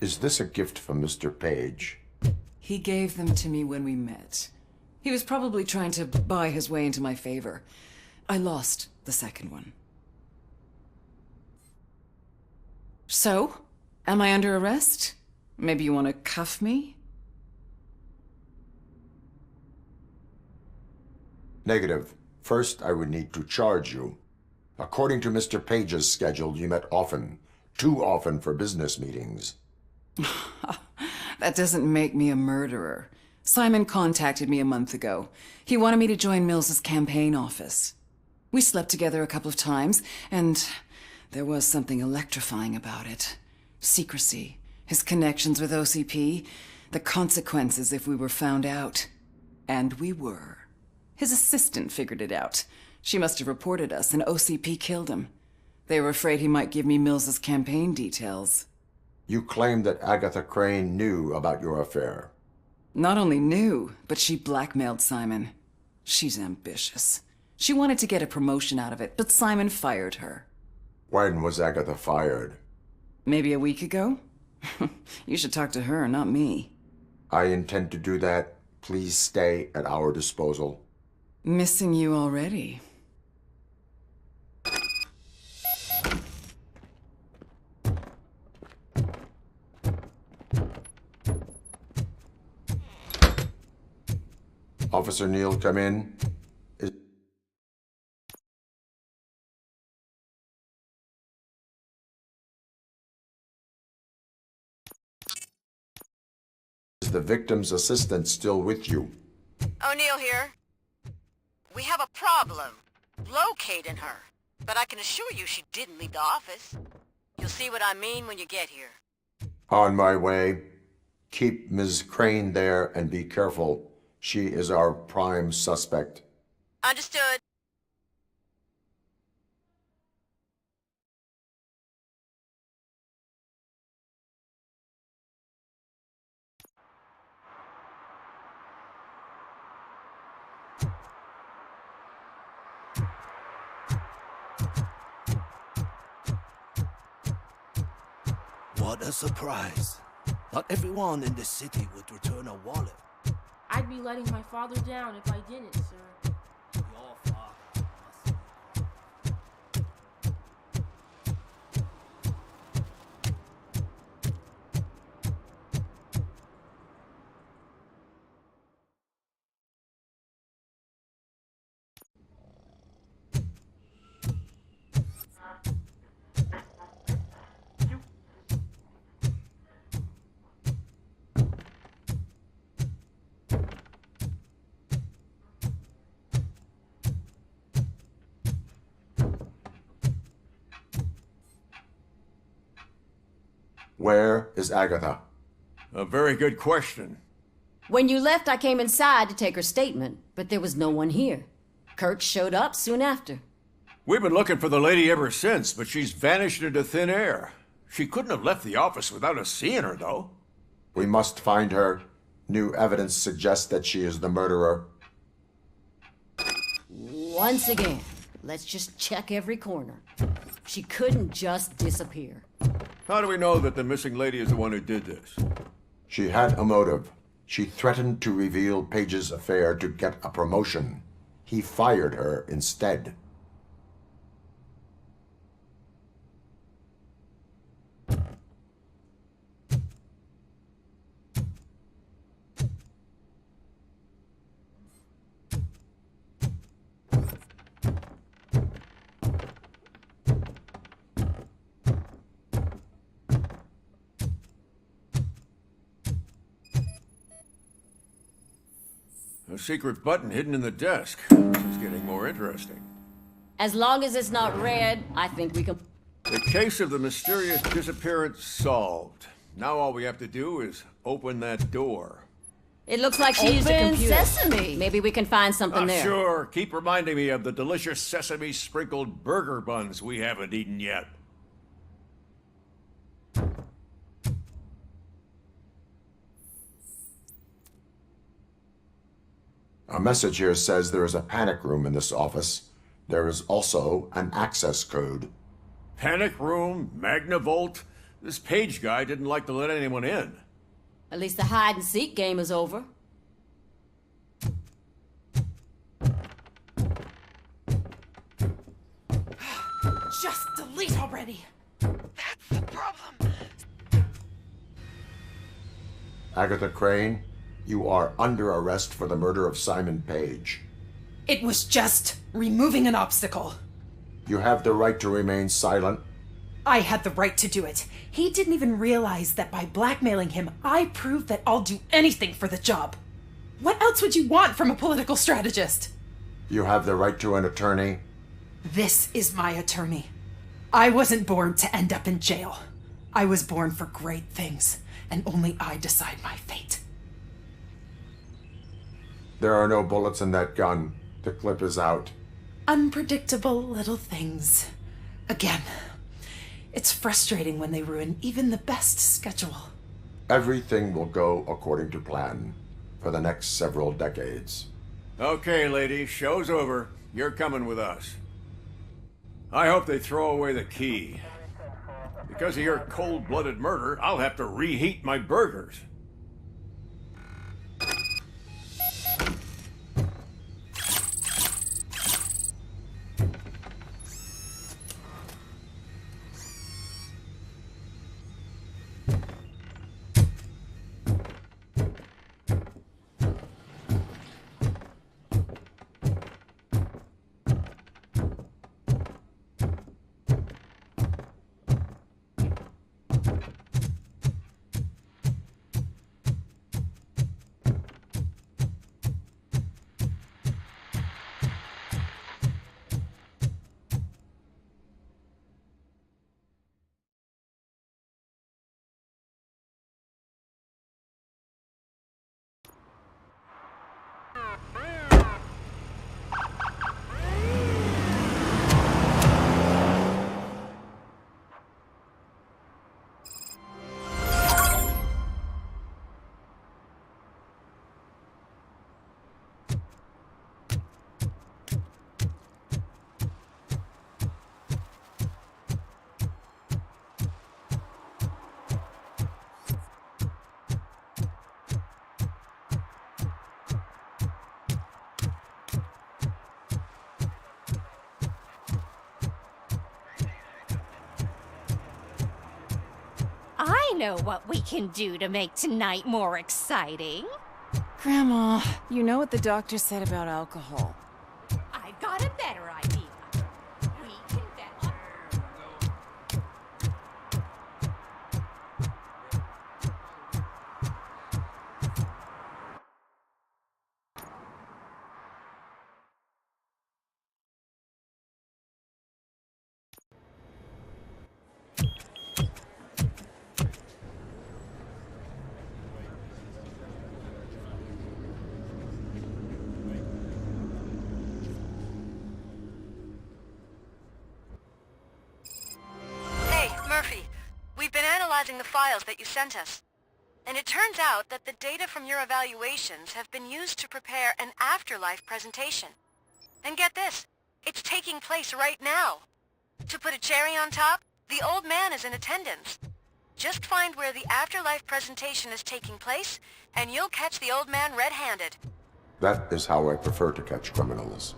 Is this a gift from Mr. Page? He gave them to me when we met. He was probably trying to buy his way into my favor. I lost the second one. So, am I under arrest? Maybe you want to cuff me? Negative. First, I would need to charge you. According to Mr. Page's schedule, you met often. Too often for business meetings. That doesn't make me a murderer. Simon contacted me a month ago. He wanted me to join Mills's campaign office. We slept together a couple of times, and there was something electrifying about it. Secrecy, his connections with OCP, the consequences if we were found out. And we were. His assistant figured it out. She must have reported us, and OCP killed him. They were afraid he might give me Mills's campaign details. You claimed that Agatha Crane knew about your affair. Not only knew, but she blackmailed Simon. She's ambitious. She wanted to get a promotion out of it, but Simon fired her. When was Agatha fired? Maybe a week ago? You should talk to her, not me. I intend to do that. Please stay at our disposal. Missing you already. Officer Neal, come in. Is the victim's assistant still with you? O'Neill here. We have a problem locating her, but I can assure you she didn't leave the office. You'll see what I mean when you get here. On my way. Keep Ms. Crane there and be careful. She is our prime suspect. Understood. What a surprise. Not everyone in the city would return a wallet. I'd be letting my father down if I didn't, sir. Your father must Where is Agatha? A very good question. When you left, I came inside to take her statement, but there was no one here. Kirk showed up soon after. We've been looking for the lady ever since, but she's vanished into thin air. She couldn't have left the office without us seeing her, though. We must find her. New evidence suggests that she is the murderer. Once again, let's just check every corner. She couldn't just disappear. How do we know that the missing lady is the one who did this? She had a motive. She threatened to reveal Page's affair to get a promotion. He fired her instead. A secret button hidden in the desk. This is getting more interesting. As long as it's not red, I think we can... The case of the mysterious disappearance solved. Now all we have to do is open that door. It looks like she used a Open computer. sesame. Maybe we can find something there. Sure. Keep reminding me of the delicious sesame sprinkled burger buns we haven't eaten yet. A message here says there is a panic room in this office. There is also an access code. Panic room, Magnavolt. This Page guy didn't like to let anyone in. At least the hide-and-seek game is over. Just delete already! That's the problem. Agatha Crane, you are under arrest for the murder of Simon Page. It was just removing an obstacle. You have the right to remain silent. I had the right to do it. He didn't even realize that by blackmailing him, I proved that I'll do anything for the job. What else would you want from a political strategist? You have the right to an attorney. This is my attorney. I wasn't born to end up in jail. I was born for great things, and only I decide my fate. There are no bullets in that gun. The clip is out. Unpredictable little things. Again, it's frustrating when they ruin even the best schedule. Everything will go according to plan for the next several decades. Okay, lady, show's over. You're coming with us. I hope they throw away the key. Because of your cold-blooded murder, I'll have to reheat my burgers. I know what we can do to make tonight more exciting. Grandma, you know what the doctor said about alcohol. I've got a better idea. We can bet. Murphy, we've been analyzing the files that you sent us. And it turns out that the data from your evaluations have been used to prepare an afterlife presentation. And get this, it's taking place right now. To put a cherry on top, the old man is in attendance. Just find where the afterlife presentation is taking place, and you'll catch the old man red-handed. That is how I prefer to catch criminals.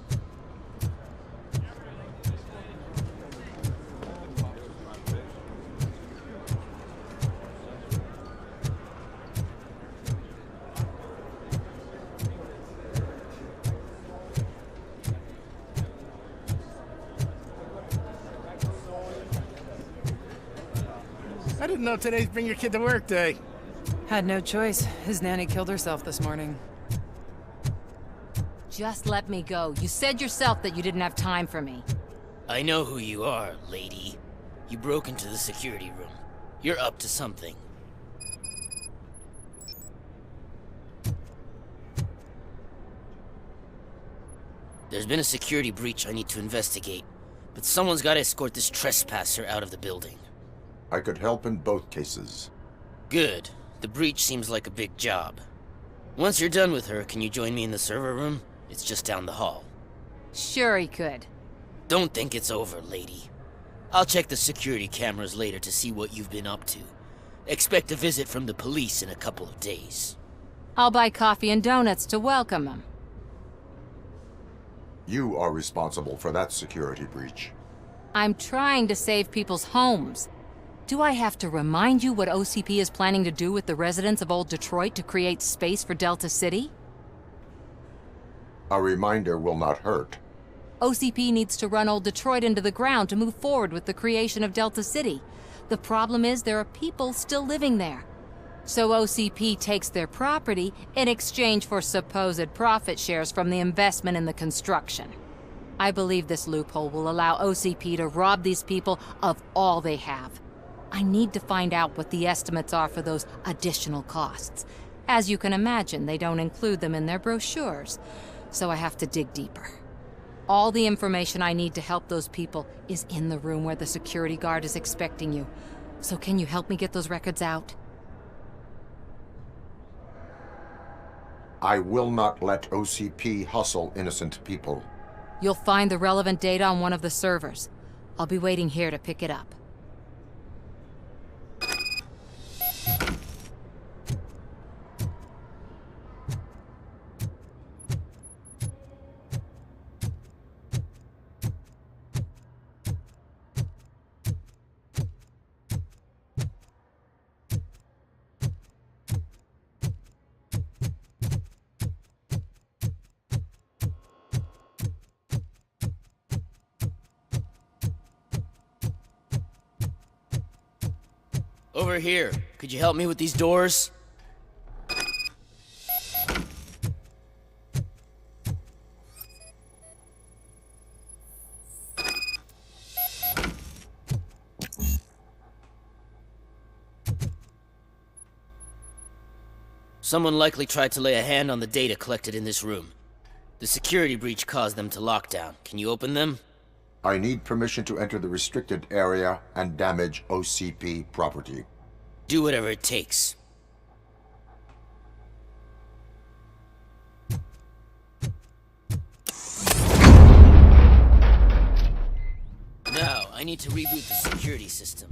I didn't know today's Bring Your Kid to Work Day. Had no choice. His nanny killed herself this morning. Just let me go. You said yourself that you didn't have time for me. I know who you are, lady. You broke into the security room. You're up to something. There's been a security breach I need to investigate, but someone's got to escort this trespasser out of the building. I could help in both cases. Good. The breach seems like a big job. Once you're done with her, can you join me in the server room? It's just down the hall. Sure he could. Don't think it's over, lady. I'll check the security cameras later to see what you've been up to. Expect a visit from the police in a couple of days. I'll buy coffee and donuts to welcome him. You are responsible for that security breach. I'm trying to save people's homes. Do I have to remind you what OCP is planning to do with the residents of Old Detroit to create space for Delta City? A reminder will not hurt. OCP needs to run Old Detroit into the ground to move forward with the creation of Delta City. The problem is there are people still living there. So OCP takes their property in exchange for supposed profit shares from the investment in the construction. I believe this loophole will allow OCP to rob these people of all they have. I need to find out what the estimates are for those additional costs. As you can imagine, they don't include them in their brochures, so I have to dig deeper. All the information I need to help those people is in the room where the security guard is expecting you. So can you help me get those records out? I will not let OCP hustle innocent people. You'll find the relevant data on one of the servers. I'll be waiting here to pick it up. Over here. Could you help me with these doors? Someone likely tried to lay a hand on the data collected in this room. The security breach caused them to lock down. Can you open them? I need permission to enter the restricted area and damage OCP property. Do whatever it takes. Now, I need to reboot the security system.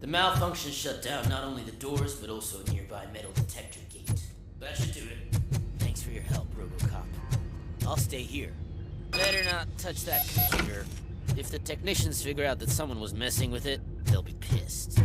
The malfunction shut down not only the doors, but also a nearby metal detector gate. That should do it. Thanks for your help, Robocop. I'll stay here. Better not touch that computer. If the technicians figure out that someone was messing with it, they'll be pissed.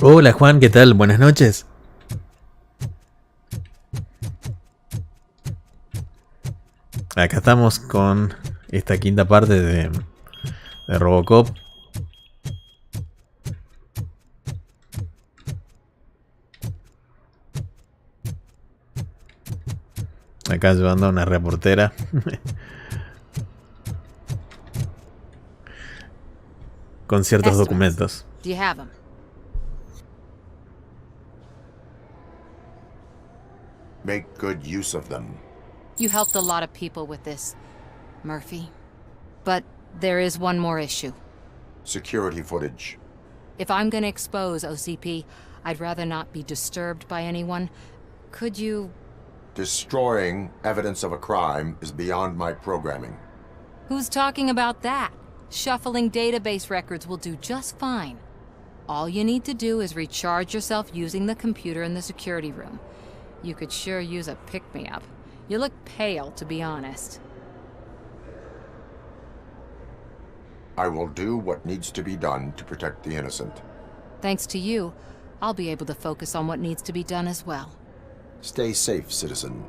Hola Juan, ¿qué tal? Buenas noches. Acá estamos con esta quinta parte de Robocop. Acá ayudando a una reportera. Con ciertos documentos. Do you have them? Make good use of them. You helped a lot of people with this, Murphy. But there is one more issue. Security footage. If I'm gonna expose OCP, I'd rather not be disturbed by anyone. Could you... Destroying evidence of a crime is beyond my programming. Who's talking about that? Shuffling database records will do just fine. All you need to do is recharge yourself using the computer in the security room. You could sure use a pick-me-up. You look pale, to be honest. I will do what needs to be done to protect the innocent. Thanks to you, I'll be able to focus on what needs to be done as well. Stay safe, citizen.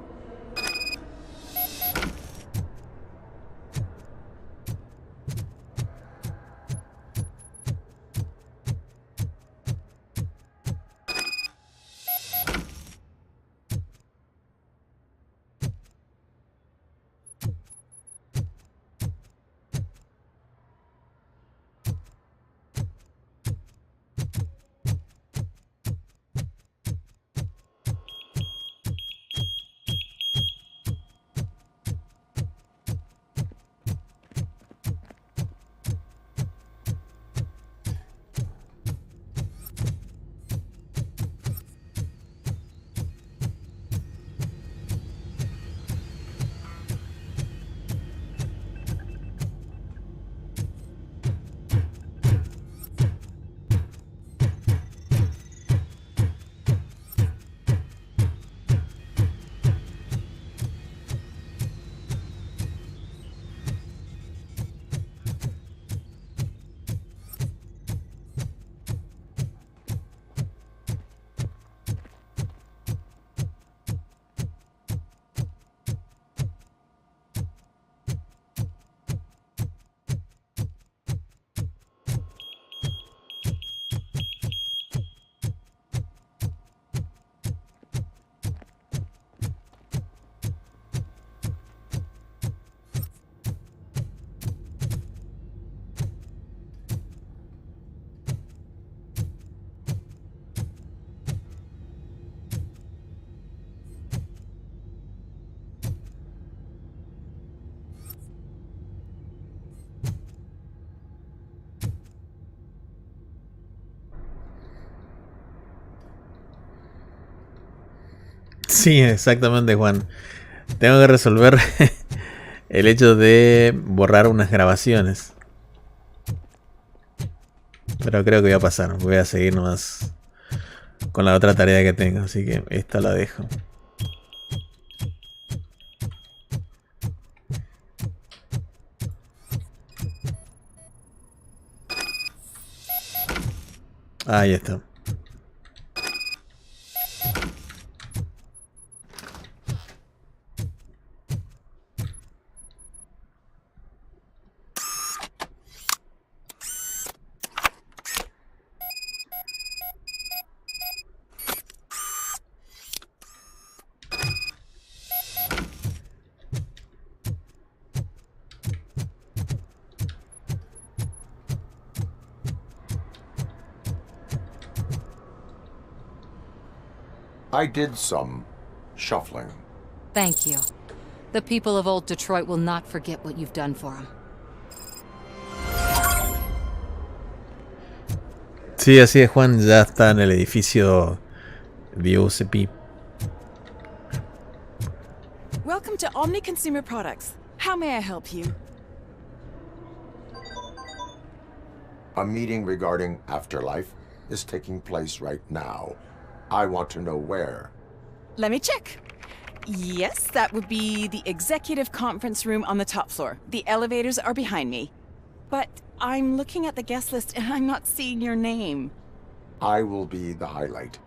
Sí, exactamente, Juan. Tengo que resolver el hecho de borrar unas grabaciones. Pero creo que voy a pasar. Voy a seguir nomás con la otra tarea que tengo. Así que esta la dejo. Ahí está. I did some shuffling. Thank you. The people of old Detroit will not forget what you've done for them. Sí, así es, Juan. Ya está en el edificio de OCP. Welcome to Omni Consumer Products. How may I help you? A meeting regarding afterlife is taking place right now. I want to know where. Let me check. Yes, that would be the executive conference room on the top floor. The elevators are behind me. But I'm looking at the guest list and I'm not seeing your name. I will be the highlight.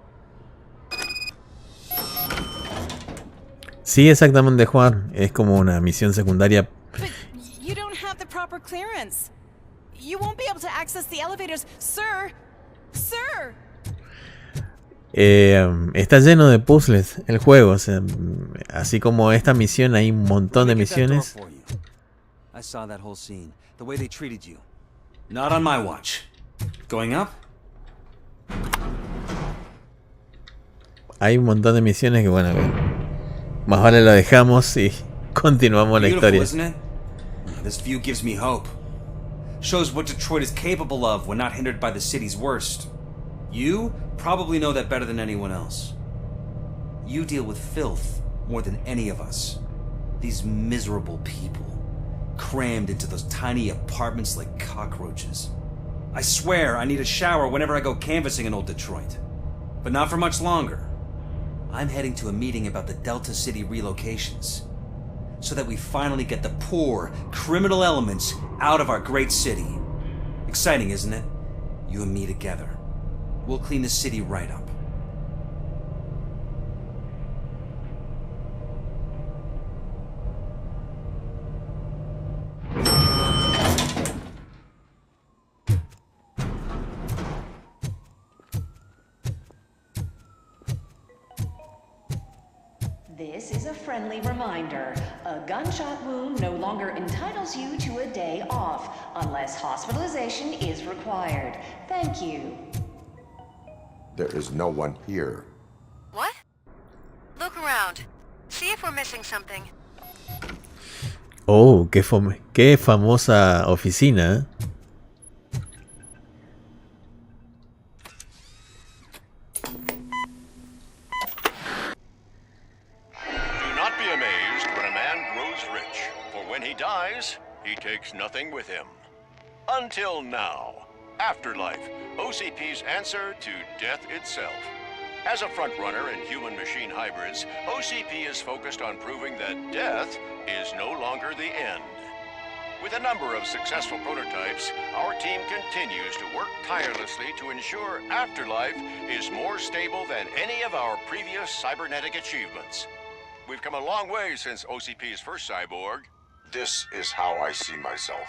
Sí, exactamente, Juan. Es como una misión secundaria. But you don't have the proper clearance. You won't be able to access the elevators, sir. Sir. Está lleno de puzzles el juego, o sea, así como esta misión hay un montón de misiones. I saw that whole scene, the way they treated you. Not on my watch. Going up? Hay un montón de misiones que bueno, más vale lo dejamos y continuamos la historia. Isn't it? This view gives me hope. Shows what Detroit is capable of when not hindered by the city's worst. You probably know that better than anyone else. You deal with filth more than any of us. These miserable people, crammed into those tiny apartments like cockroaches. I swear I need a shower whenever I go canvassing in old Detroit. But not for much longer. I'm heading to a meeting about the Delta City relocations, so that we finally get the poor, criminal elements out of our great city. Exciting, isn't it? You and me together. We'll clean the city right up. This is a friendly reminder. A gunshot wound no longer entitles you to a day off, unless hospitalization is required. Thank you. There is no one here. What? Look around. See if we're missing something. Oh, qué famosa oficina. He takes nothing with him. Until now. Afterlife, OCP's answer to death itself. As a frontrunner in human-machine hybrids, OCP is focused on proving that death is no longer the end. With a number of successful prototypes, our team continues to work tirelessly to ensure Afterlife is more stable than any of our previous cybernetic achievements. We've come a long way since OCP's first cyborg. This is how I see myself.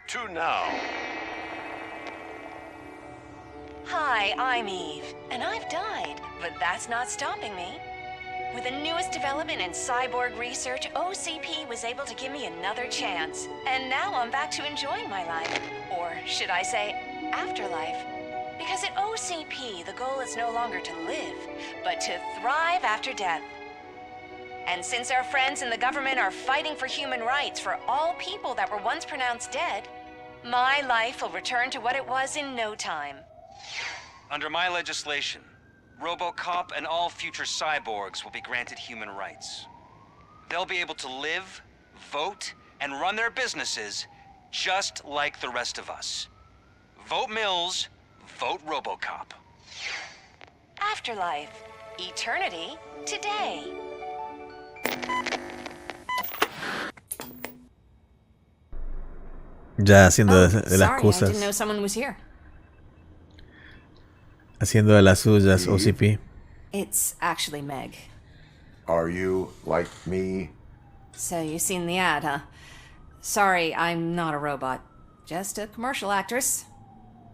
To now. Hi, I'm Eve, and I've died, but that's not stopping me. With the newest development in cyborg research, OCP was able to give me another chance. And now I'm back to enjoying my life. Or should I say, afterlife. Because at OCP, the goal is no longer to live, but to thrive after death. And since our friends in the government are fighting for human rights for all people that were once pronounced dead, my life will return to what it was in no time. Under my legislation, Robocop and all future cyborgs will be granted human rights. They'll be able to live, vote, and run their businesses just like the rest of us. Vote Mills, vote Robocop. Afterlife. Eternity. Today. Ya haciendo de las Sorry, I cosas. didn't know someone was here. Haciendo de las suyas, OCP. It's actually Meg. Are you like me? So you've seen the ad, huh? Sorry, I'm not a robot. Just a commercial actress.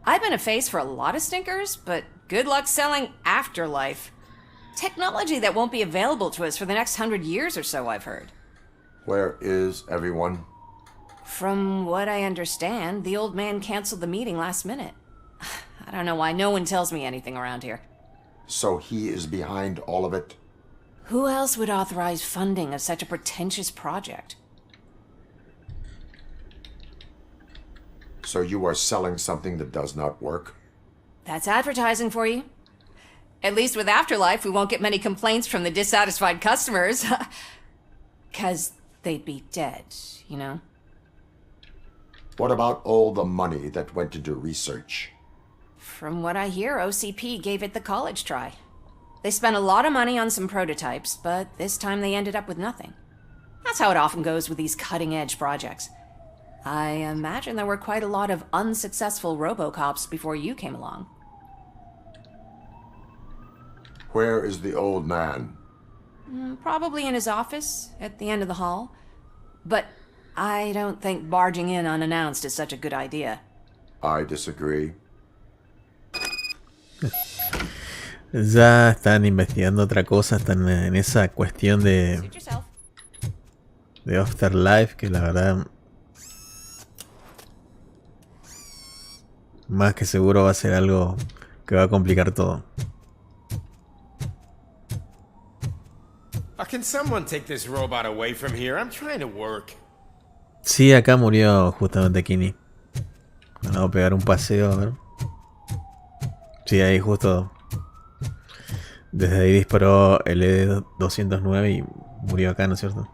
I've been a face for a lot of stinkers, but good luck selling Afterlife. Technology that won't be available to us for the next 100 years or so, I've heard. Where is everyone? From what I understand, the old man canceled the meeting last minute. I don't know why no one tells me anything around here. So he is behind all of it? Who else would authorize funding of such a pretentious project? So you are selling something that does not work? That's advertising for you. At least with Afterlife, we won't get many complaints from the dissatisfied customers. 'Cause they'd be dead, you know? What about all the money that went into research? From what I hear, OCP gave it the college try. They spent a lot of money on some prototypes, but this time they ended up with nothing. That's how it often goes with these cutting-edge projects. I imagine there were quite a lot of unsuccessful Robocops before you came along. Where is the old man? Probably in his office, at the end of the hall. But I don't think barging in unannounced is such a good idea. I disagree. Ya están investigando otra cosa, están en esa cuestión de Afterlife, que la verdad más que seguro va a ser algo que va a complicar todo. Can someone take this robot away from here? I'm trying to work. Sí, acá murió justamente Kini. Vamos a pegar un paseo, a ver. Sí, ahí justo. Desde ahí disparó el E-209 y murió acá, ¿no es cierto?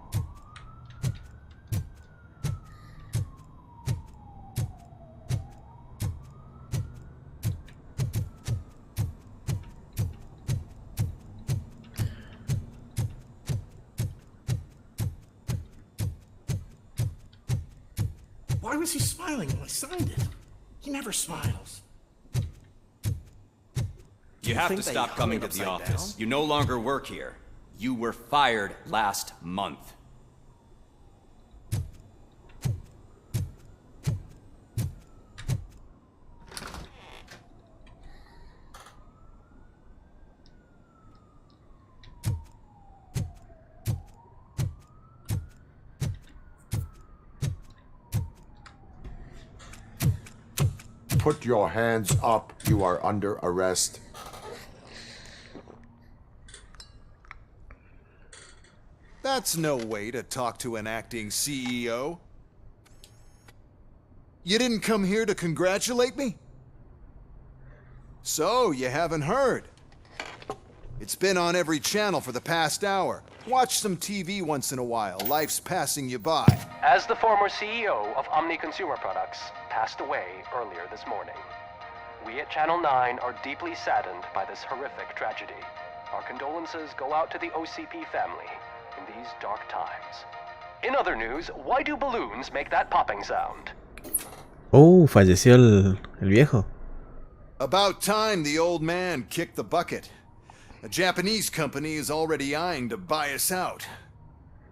Why was he smiling when I signed it? He never smiles. You have to stop coming to the office. You no longer work here. You were fired last month. Put your hands up. You are under arrest. That's no way to talk to an acting CEO. You didn't come here to congratulate me? So, you haven't heard. It's been on every channel for the past hour. Watch some TV once in a while. Life's passing you by. As the former CEO of Omni Consumer Products passed away earlier this morning, we at Channel 9 are deeply saddened by this horrific tragedy. Our condolences go out to the OCP family in these dark times. In other news, why do balloons make that popping sound? Falleció el viejo. About time the old man kicked the bucket. A Japanese company is already eyeing to buy us out.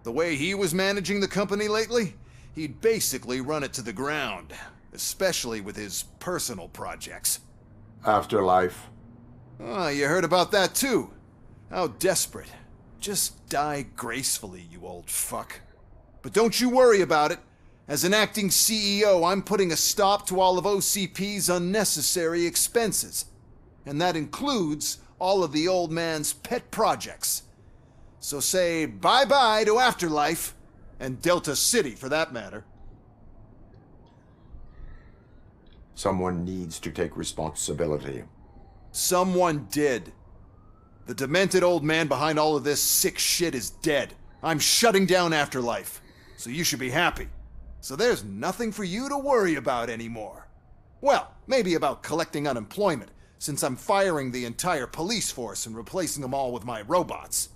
The way he was managing the company lately, he'd basically run it to the ground, especially with his personal projects. Afterlife. Oh, you heard about that too. How desperate. Just die gracefully, you old fuck. But don't you worry about it. As an acting CEO, I'm putting a stop to all of OCP's unnecessary expenses. And that includes all of the old man's pet projects. So say bye-bye to Afterlife, and Delta City for that matter. Someone needs to take responsibility. Someone did. The demented old man behind all of this sick shit is dead. I'm shutting down Afterlife, so you should be happy. So there's nothing for you to worry about anymore. Well, maybe about collecting unemployment, since I'm firing the entire police force and replacing them all with my robots.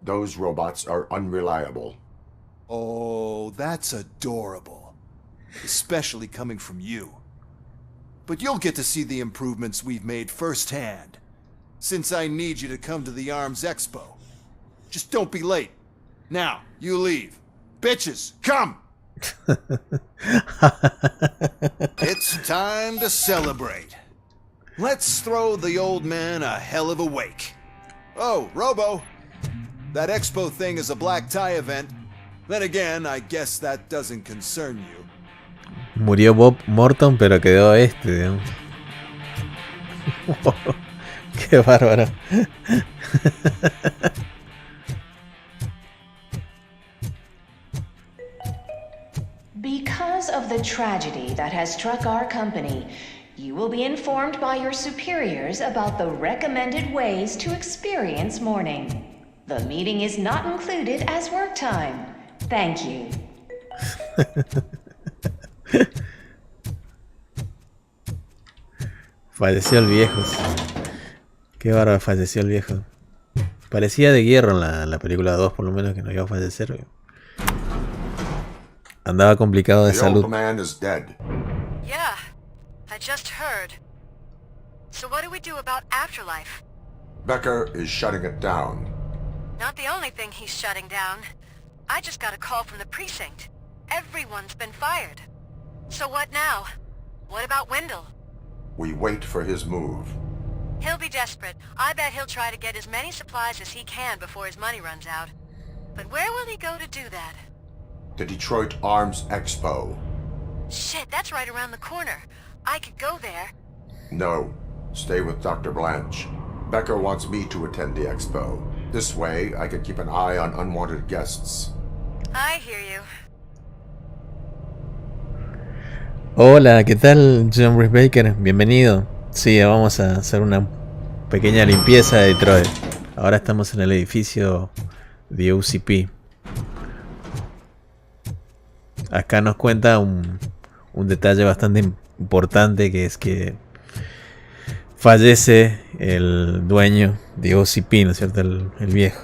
Those robots are unreliable. Oh, that's adorable. Especially coming from you. But you'll get to see the improvements we've made firsthand, since I need you to come to the ARMS Expo. Just don't be late. Now, you leave. Bitches, come! It's time to celebrate. Let's throw the old man a hell of a wake. Oh, Robo, that expo thing is a black tie event. Then again, I guess that doesn't concern you. Murió Bob Morton, pero quedó digamos. Qué bárbaro. Because of the tragedy that has struck our company, you will be informed by your superiors about the recommended ways to experience mourning. The meeting is not included as work time. Thank you. Falleció el viejo. Qué bárbaro, falleció el viejo. Parecía de hierro en la película 2, por lo menos, que no iba a fallecer. Andaba complicado de salud. The old man is dead. Yeah, I just heard. So what do we do about Afterlife? Becker is shutting it down. Not the only thing he's shutting down. I just got a call from the precinct. Everyone's been fired. So what now? What about Wendell? We wait for his move. He'll be desperate. I bet he'll try to get as many supplies as he can before his money runs out. But where will he go to do that? The Detroit Arms Expo. Shit, that's right around the corner. I could go there. No. Stay with Dr. Blanche. Becker wants me to attend the expo. This way, I can keep an eye on unwanted guests. I hear you. Hola, ¿qué tal, John Rhys Baker? Bienvenido. Sí, vamos a hacer una pequeña limpieza de Detroit. Ahora estamos en el edificio de OCP. Acá nos cuenta un detalle bastante importante, que es que fallece el dueño de OCP, ¿no es cierto? El viejo.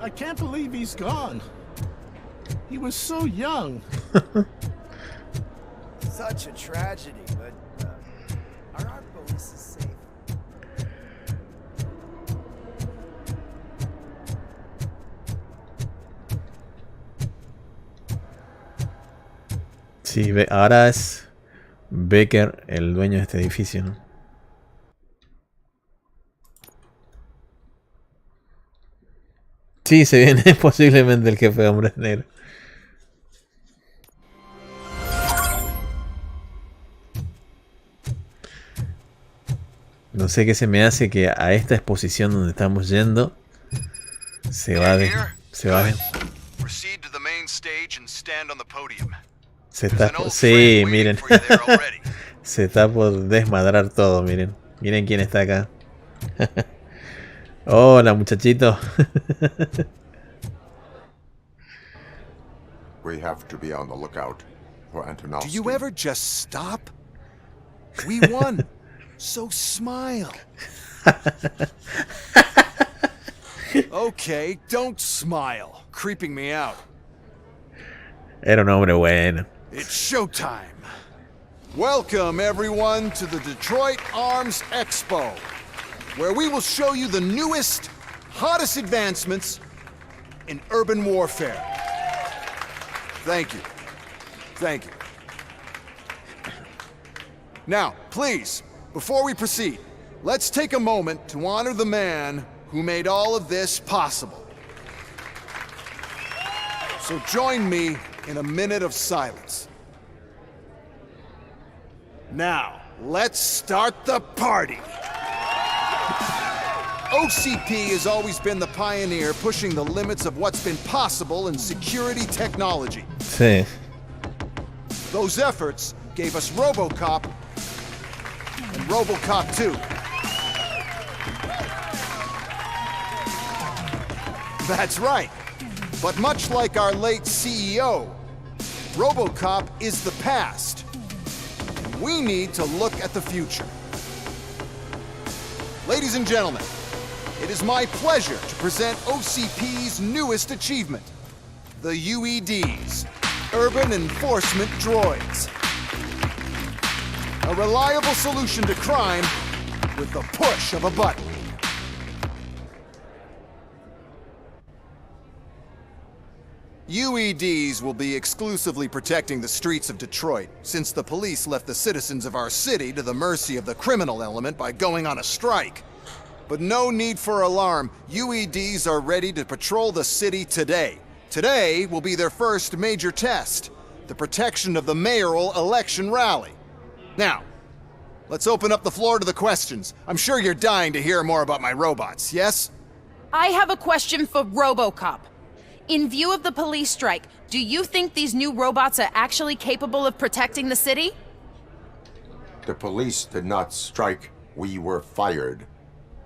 I can't believe he's gone. He was so young. Such a tragedy, but are our police safe? Sí, ahora es Becker el dueño de este edificio, ¿no? Sí, se viene posiblemente el jefe de Hombres Negros. No sé qué se me hace que a esta exposición donde estamos yendo se va de... Se está sí, miren. Se está por desmadrar todo, miren. Miren quién está acá. Hola, muchachito. We have to be on the lookout for Antonovsky. Do you ever just stop? We won. So smile. Okay, don't smile. Creeping me out. Era un hombre bueno. It's showtime. Welcome, everyone, to the Detroit Arms Expo, where we will show you the newest, hottest advancements in urban warfare. Thank you. Thank you. Now, please, before we proceed, let's take a moment to honor the man who made all of this possible. So join me in a minute of silence. Now, let's start the party. OCP has always been the pioneer pushing the limits of what's been possible in security technology. Sí. Those efforts gave us Robocop and Robocop 2. That's right. But much like our late CEO, Robocop is the past. We need to look at the future. Ladies and gentlemen, it is my pleasure to present OCP's newest achievement, the UEDs, Urban Enforcement Droids. A reliable solution to crime with the push of a button. UEDs will be exclusively protecting the streets of Detroit, since the police left the citizens of our city to the mercy of the criminal element by going on a strike. But no need for alarm. UEDs are ready to patrol the city today. Today will be their first major test, the protection of the mayoral election rally. Now, let's open up the floor to the questions. I'm sure you're dying to hear more about my robots, yes? I have a question for Robocop. In view of the police strike, do you think these new robots are actually capable of protecting the city? The police did not strike. We were fired.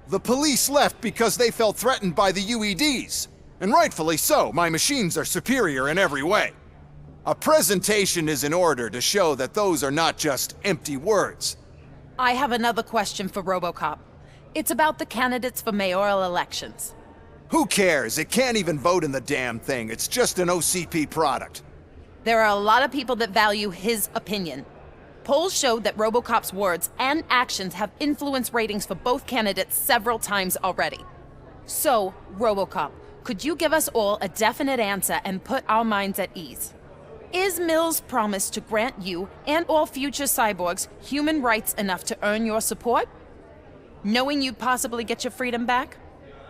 The police left because they felt threatened by the UEDs. And rightfully so, my machines are superior in every way. A presentation is in order to show that those are not just empty words. I have another question for Robocop. It's about the candidates for mayoral elections. Who cares? It can't even vote in the damn thing. It's just an OCP product. There are a lot of people that value his opinion. Polls showed that Robocop's words and actions have influenced ratings for both candidates several times already. So, Robocop, Could you give us all a definite answer and put our minds at ease? Is Mills' promise to grant you and all future cyborgs human rights enough to earn your support? Knowing you'd possibly get your freedom back?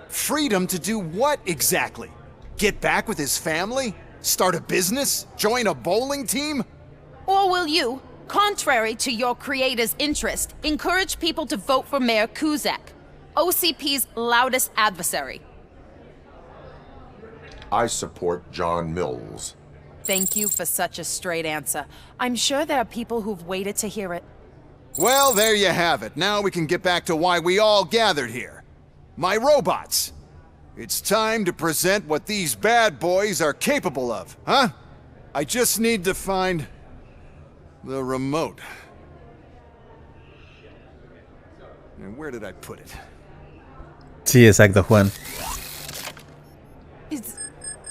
Freedom to do what exactly? Get back with his family? Start a business? Join a bowling team? Or will you, contrary to your creator's interest, encourage people to vote for Mayor Kuzak, OCP's loudest adversary? I support John Mills. Thank you for such a straight answer. I'm sure there are people who've waited to hear it. Well, there you have it. Now we can get back to why we all gathered here. My robots. It's time to present what these bad boys are capable of, huh? I just need to find the remote. And where did I put it? Sí, exacto, Juan.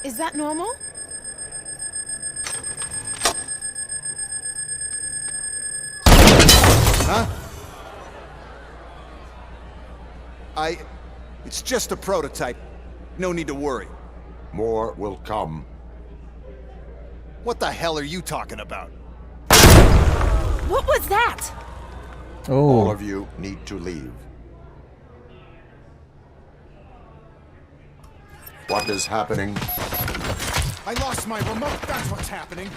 Is that normal? Huh? It's just a prototype. No need to worry. More will come. What the hell are you talking about? What was that? All of you need to leave. What is happening? I lost my remote, that's what's happening.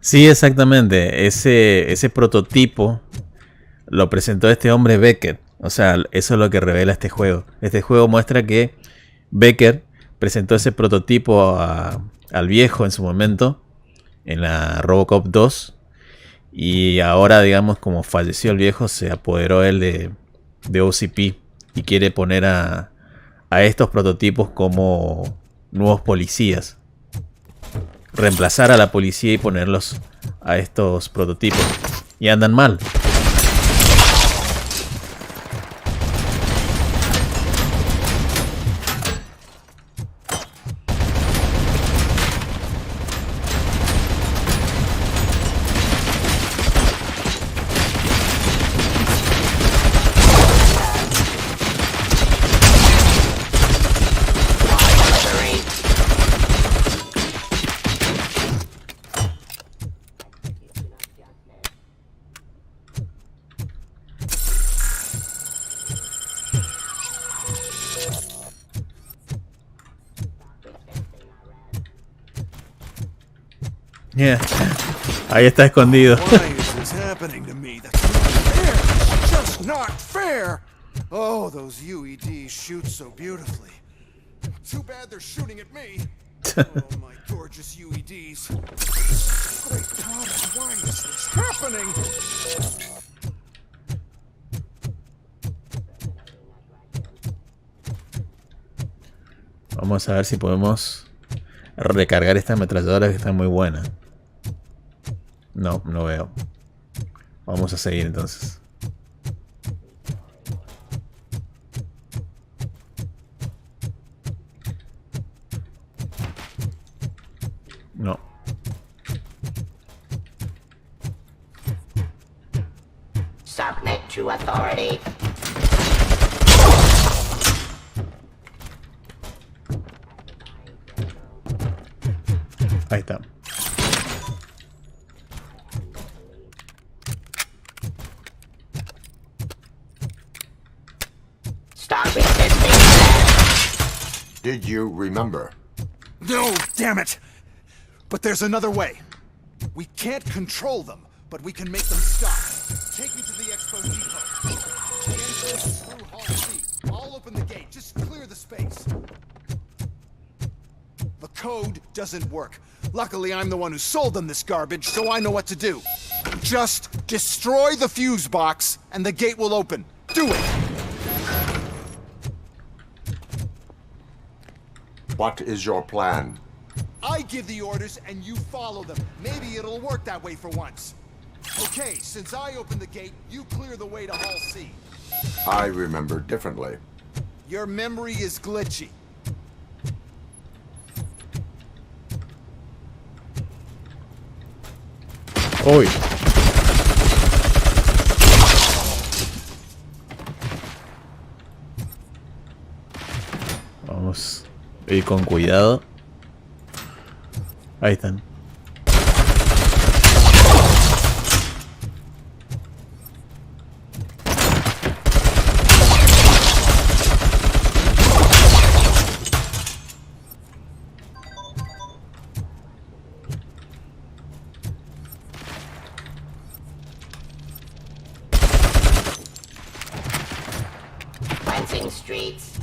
Sí, exactamente. Ese prototipo lo presentó este hombre Becker. O sea, eso es lo que revela este juego. Este juego muestra que Becker presentó ese prototipo al viejo en su momento, en la Robocop 2. Y ahora, digamos, como falleció el viejo, se apoderó él de OCP y quiere poner a estos prototipos como nuevos policías. Reemplazar a la policía y ponerlos a estos prototipos. Y andan mal. Yeah. Ahí está escondido. Why is this happening to me? That's not fair. It's just not fair. Oh, those UEDs shoot so beautifully. Too bad they're shooting at me. Oh, my gorgeous UEDs. Great God, why is this happening? Vamos a ver si podemos recargar esta ametralladora que está muy buena. No, no veo. Vamos a seguir entonces. No. Submit to authority. Ahí está. Stop resisting. Did you remember? No, damn it! But there's another way. We can't control them, but we can make them stop. Take me to the Expo Depot. The entrance is through Hall C. I'll open the gate. Just clear the space. The code doesn't work. Luckily, I'm the one who sold them this garbage, so I know what to do. Just destroy the fuse box, and the gate will open. Do it! What is your plan? I give the orders, and you follow them. Maybe it'll work that way for once. Okay, since I opened the gate, you clear the way to Hall C. I remember differently. Your memory is glitchy. Uy. Vamos a ir con cuidado. Ahí están. Cleansing streets.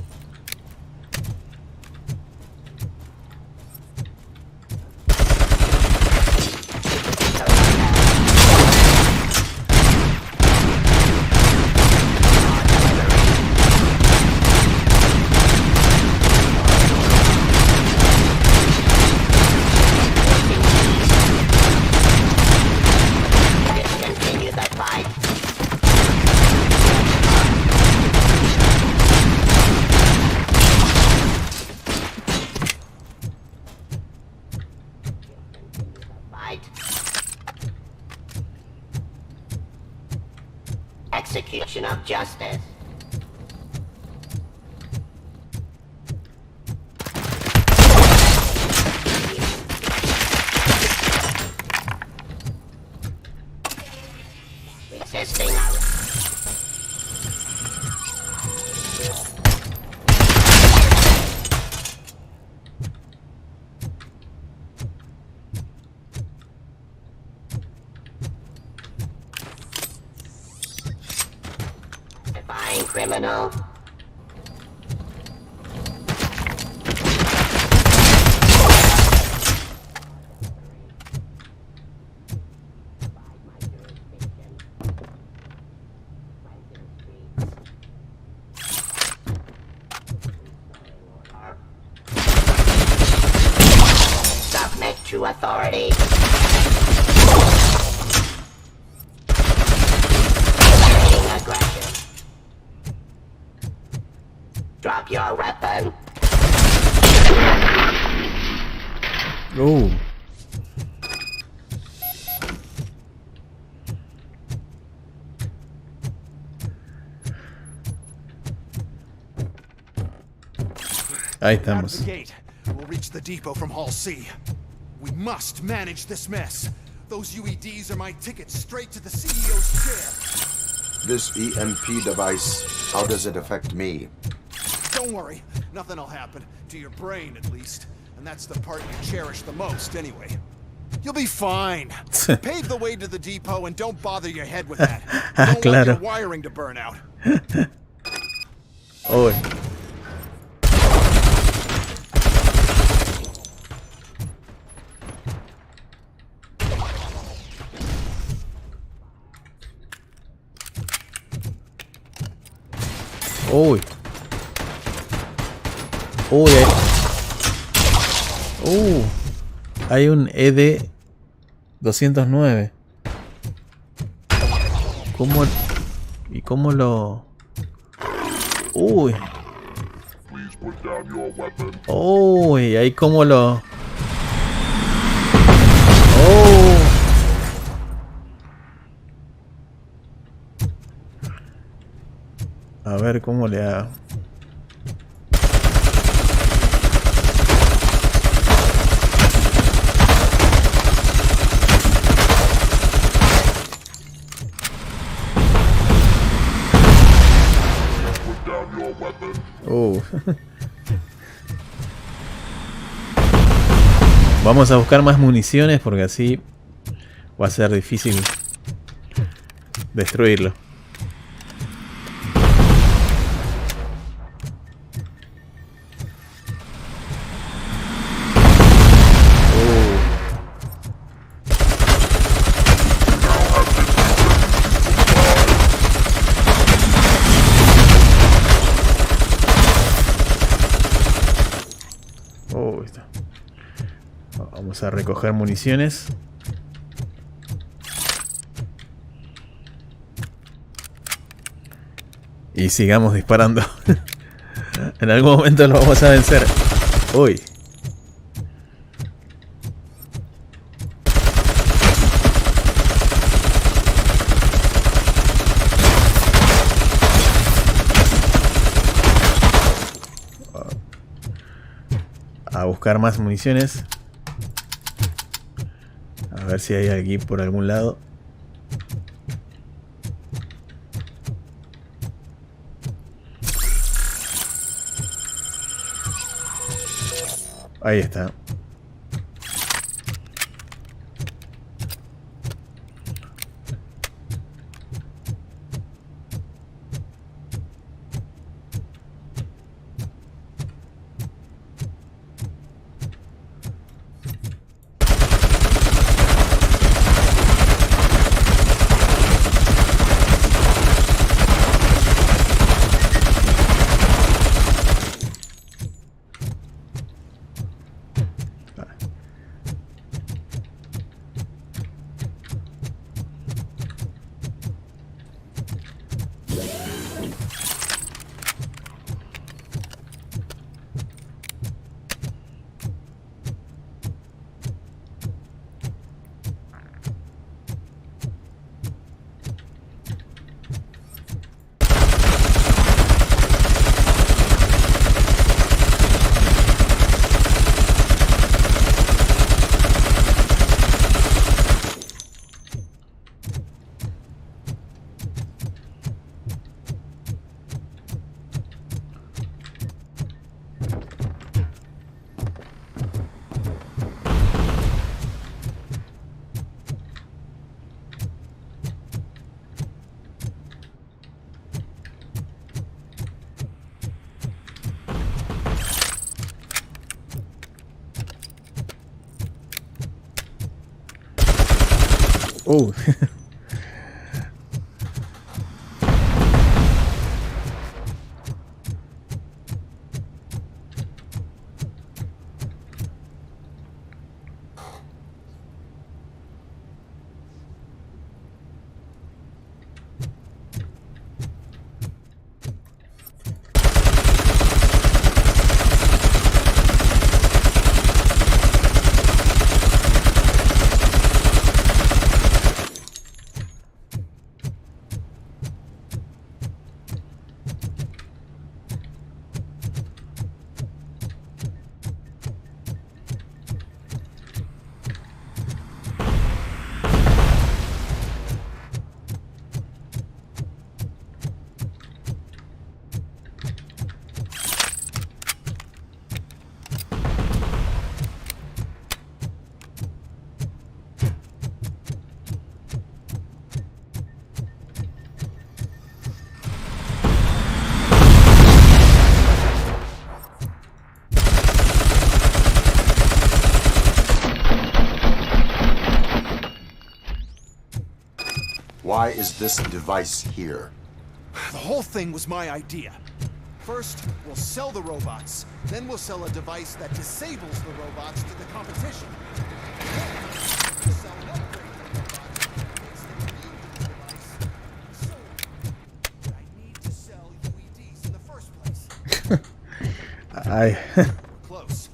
Discontinue the fight. Execution of justice. Resisting. Defying criminal. Submit to authority. Eliminating aggression. Drop your weapon. Oh. Ahí Out of estamos. the gate. We'll reach the depot from Hall C. We must manage this mess. Those UEDs are my ticket straight to the CEO's chair. This EMP device, how does it affect me? Don't worry, nothing'll happen. To your brain, at least. And that's the part you cherish the most, anyway. You'll be fine. Pave the way to the depot and don't bother your head with that. Don't want Claro. your wiring to burn out. Uy. Uy. Uy. Hay un ED 209. ¿Cómo? ¿Y cómo lo...? Uy. Uy, ahí cómo lo... Oh. A ver cómo le hago. Vamos a buscar más municiones porque así va a ser difícil destruirlo. Vamos a recoger municiones. Y sigamos disparando. En algún momento lo vamos a vencer. Uy. A buscar más municiones. A ver si hay aquí por algún lado. Ahí está. Why is this device here? The whole thing was my idea. First, we'll sell the robots. Then we'll sell a device that disables the robots to the competition. We'll sell an upgrade to the robots that makes them immune to the device. So, I need to sell UEDs in the first place. We're close.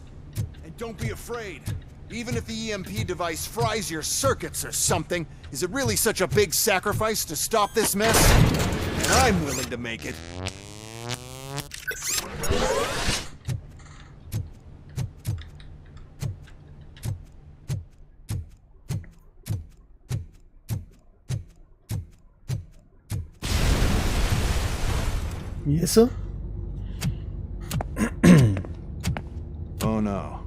And don't be afraid. Even if the EMP device fries your circuits or something, is it really such a big sacrifice to stop this mess? And I'm willing to make it. ¿Y eso? Oh no.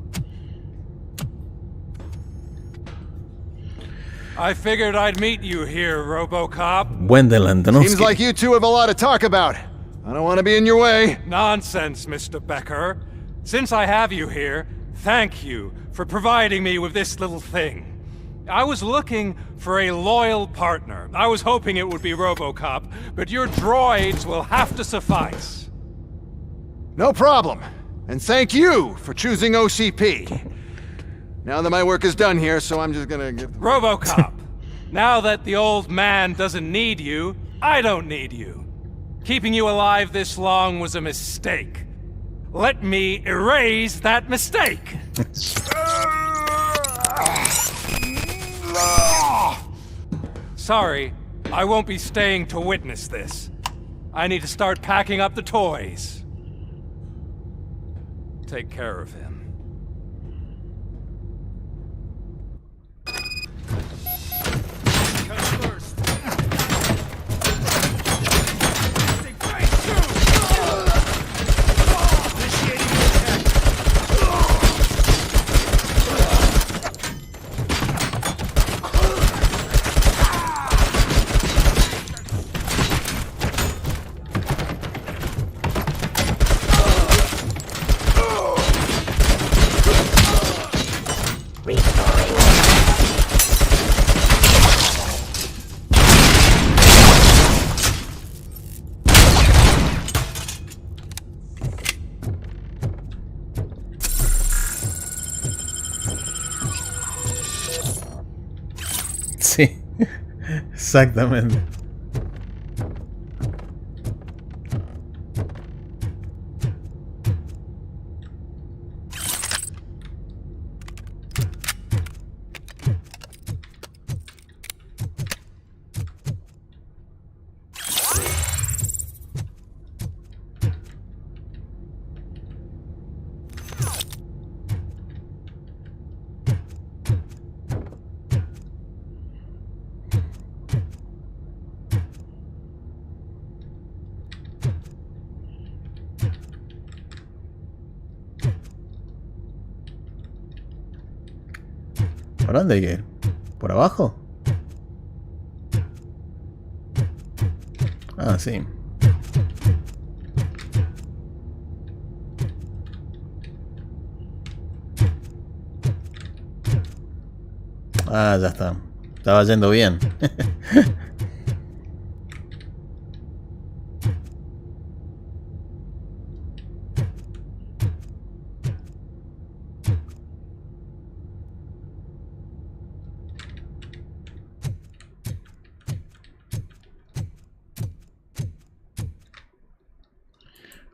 I figured I'd meet you here, Robocop. Wendell Antonovsky. Seems like you two have a lot to talk about. I don't want to be in your way. Nonsense, Mr. Becker. Since I have you here, thank you for providing me with this little thing. I was looking for a loyal partner. I was hoping it would be Robocop, but your droids will have to suffice. No problem. And thank you for choosing OCP. Now that my work is done here, so I'm just gonna give... Robocop, now that the old man doesn't need you, I don't need you. Keeping you alive this long was a mistake. Let me erase that mistake. Sorry, I won't be staying to witness this. I need to start packing up the toys. Take care of him. Sí, exactamente. ¿Por dónde hay que ir? ¿Por abajo? Ah, sí. Ah, ya está. Estaba yendo bien.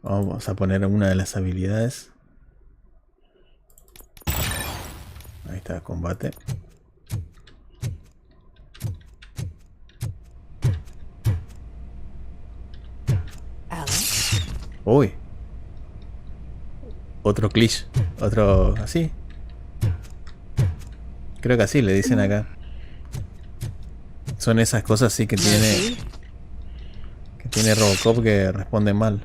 Vamos a poner una de las habilidades. Ahí está, combate. Uy. Otro glitch. Otro así. Creo que así le dicen acá. Son esas cosas así que tiene. Que tiene Robocop que responde mal.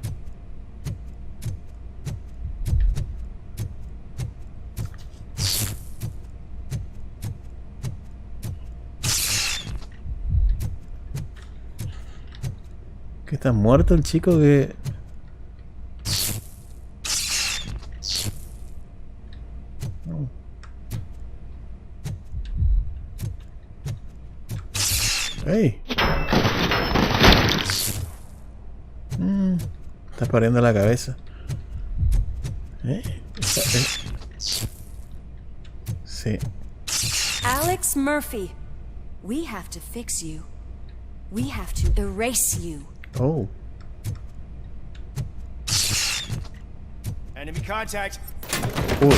¿Que está muerto el chico que...? No. ¡Ey! Está perdiendo la cabeza. Sí. Alex Murphy, we have to fix you. We have to erase you. Oh. Enemy contact. Uy.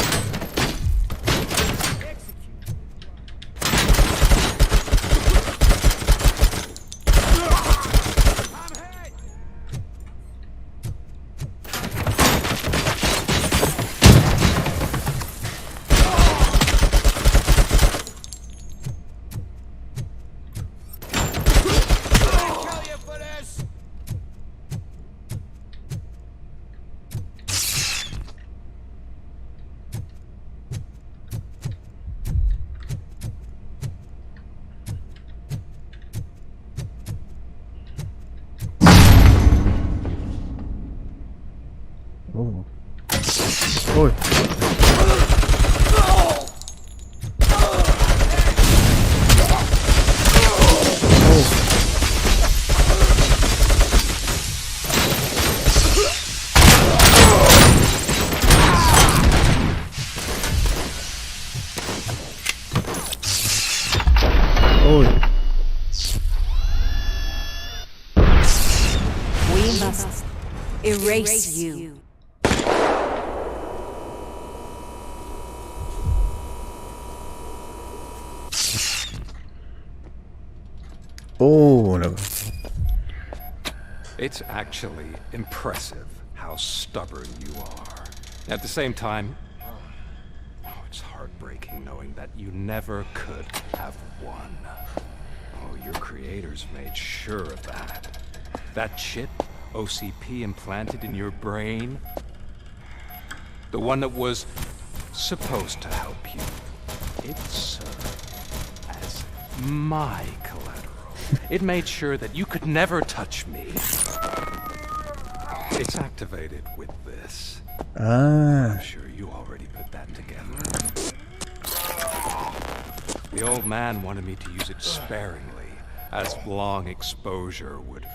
Uy. Uy. We must erase you. Oh, no. It's actually impressive how stubborn you are. At the same time, it's heartbreaking knowing that you never could have won. Oh, your creators made sure of that. That chip OCP implanted in your brain, the one that was supposed to help you, it served as my collateral. It made sure that you could never touch me. It's activated with this. Ah. I'm sure you already put that together. The old man wanted me to use it sparingly, as long exposure would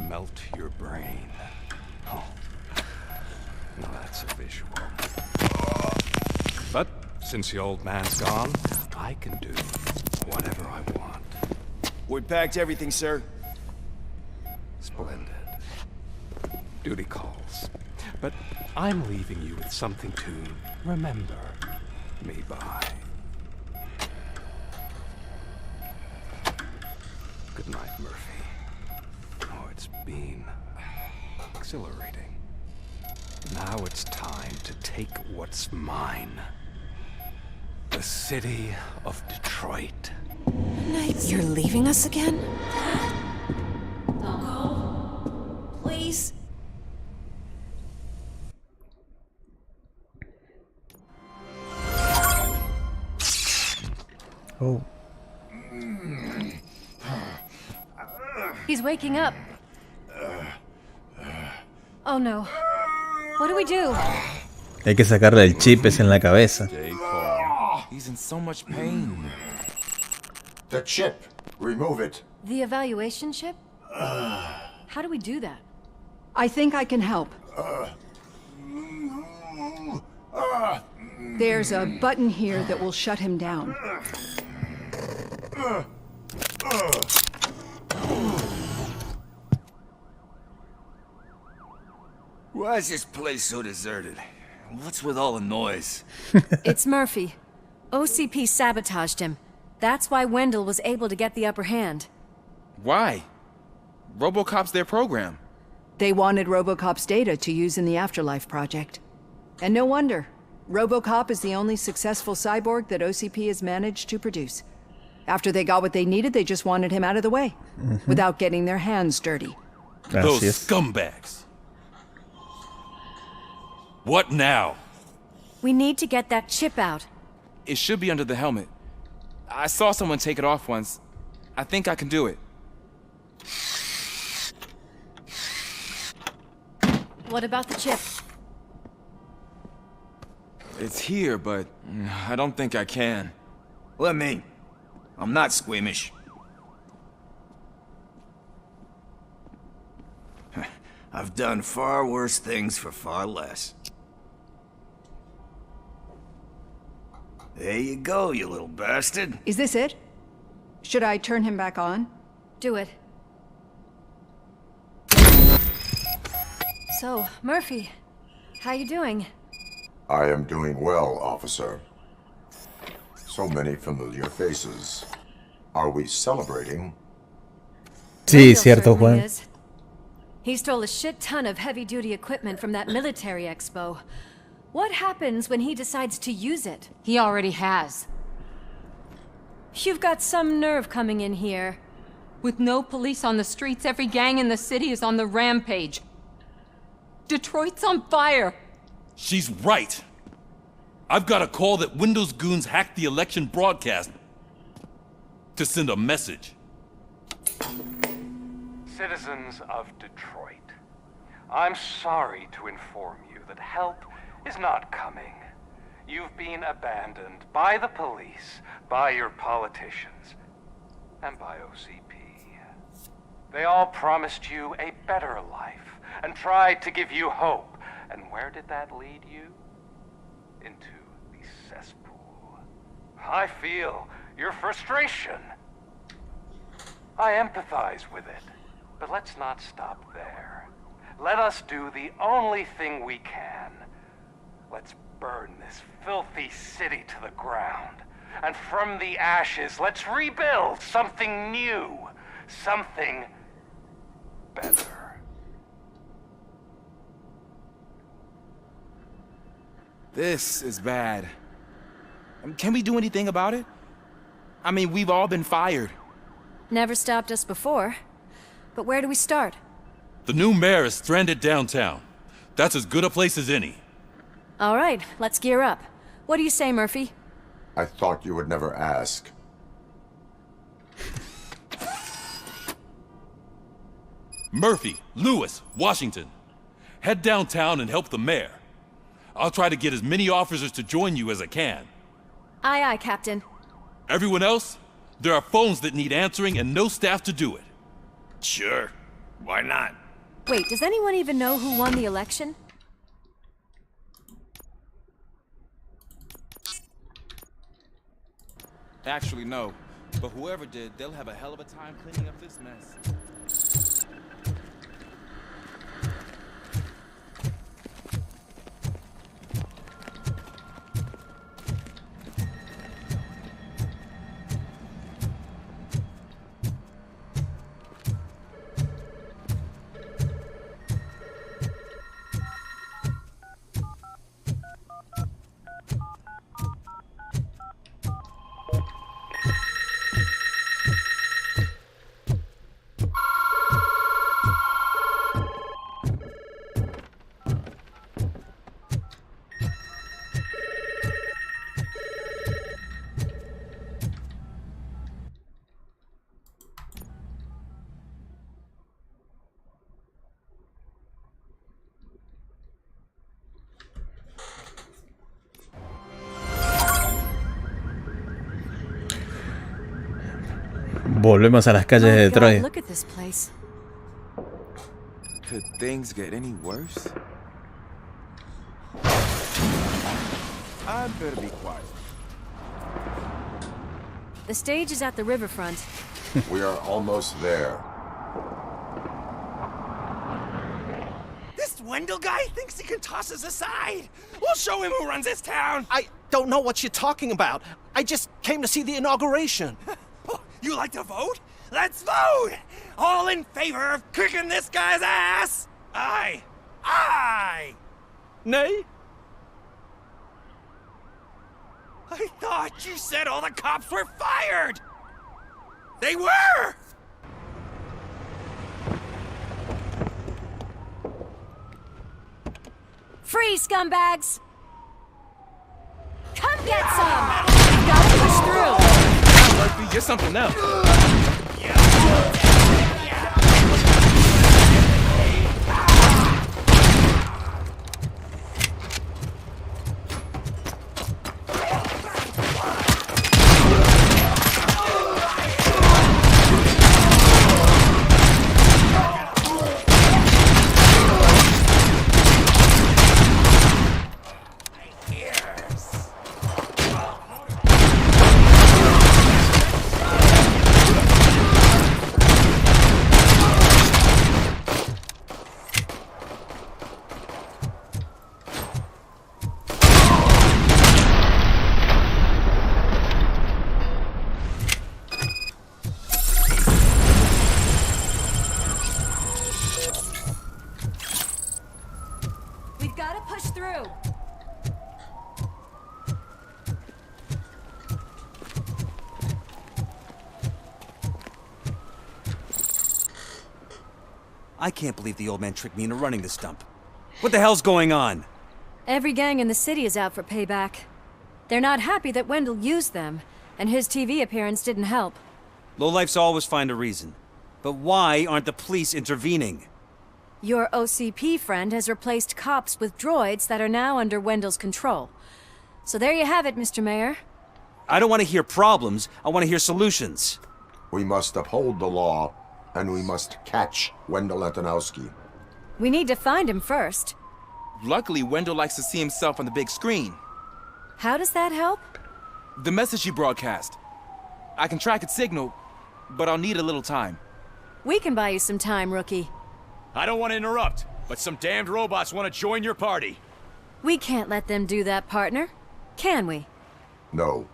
melt your brain. Oh. Now that's a visual. But since the old man's gone, I can do whatever I want. We packed everything, sir. Splendid. Duty calls. But I'm leaving you with something to remember me by. Good night, Murphy. Oh, it's been exhilarating. Now it's time to take what's mine. The city of Detroit. You're leaving us again? Don't go. Please. Oh. He's waking up. Oh no. What do we do? Hay que sacarle el chip ese en la cabeza. He's in so much pain. The chip. Remove it. The evaluation chip? How do we do that? I think I can help. There's a button here that will shut him down. Why is this place so deserted? What's with all the noise? It's Murphy. OCP sabotaged him. That's why Wendell was able to get the upper hand. Why? Robocop's their program. They wanted Robocop's data to use in the Afterlife project. And no wonder. Robocop is the only successful cyborg that OCP has managed to produce. After they got what they needed, they just wanted him out of the way, without getting their hands dirty. Those scumbags. What now? We need to get that chip out. It should be under the helmet. I saw someone take it off once. I think I can do it. What about the chip? It's here, but I don't think I can. Let me. I'm not squeamish. I've done far worse things for far less. There you go, you little bastard. Is this it? Should I turn him back on? Do it. So, Murphy, how you doing? I am doing well, officer. So many familiar faces. Are we celebrating? Sí, cierto, Juan. Is. He stole a shit ton of heavy-duty equipment from that military expo. What happens when he decides to use it? He already has. You've got some nerve coming in here. With no police on the streets, every gang in the city is on the rampage. Detroit's on fire. She's right. I've got a call that Windows goons hacked the election broadcast to send a message. Citizens of Detroit, I'm sorry to inform you that help is not coming. You've been abandoned by the police, by your politicians, and by OCP. They all promised you a better life and tried to give you hope. And where did that lead you? Into the cesspool. I feel your frustration. I empathize with it, but let's not stop there. Let us do the only thing we can. Let's burn this filthy city to the ground. And from the ashes, let's rebuild something new. Something better. This is bad. Can we do anything about it? I mean, we've all been fired. Never stopped us before. But where do we start? The new mayor is stranded downtown. That's as good a place as any. All right, let's gear up. What do you say, Murphy? I thought you would never ask. Murphy, Lewis, Washington. Head downtown and help the mayor. I'll try to get as many officers to join you as I can. Aye, aye, Captain. Everyone else? There are phones that need answering and no staff to do it. Sure. Why not? Wait, does anyone even know who won the election? Actually, no. But whoever did, they'll have a hell of a time cleaning up this mess. Volvemos a las calles de Detroit. Look at this place. Could things get any worse? I better be quiet. The stage is at the riverfront. We are almost there. This Wendell guy thinks he can toss us aside. We'll show him who runs this town. I don't know what you're talking about. I just came to see the inauguration. You like to vote? Let's vote! All in favor of kicking this guy's ass? Aye. Aye! Nay? I thought you said all the cops were fired! They were! Free, scumbags! Come get some! Gotta push through! Murphy, you're something else. We've got to push through. I can't believe the old man tricked me into running this dump. What the hell's going on? Every gang in the city is out for payback. They're not happy that Wendell used them, and his TV appearance didn't help. Lowlifes always find a reason. But why aren't the police intervening? Your OCP friend has replaced cops with droids that are now under Wendell's control. So there you have it, Mr. Mayor. I don't want to hear problems, I want to hear solutions. We must uphold the law, and we must catch Wendell Antonowski. We need to find him first. Luckily, Wendell likes to see himself on the big screen. How does that help? The message he broadcast. I can track its signal, but I'll need a little time. We can buy you some time, rookie. I don't want to interrupt, but some damned robots want to join your party. We can't let them do that, partner. Can we? No.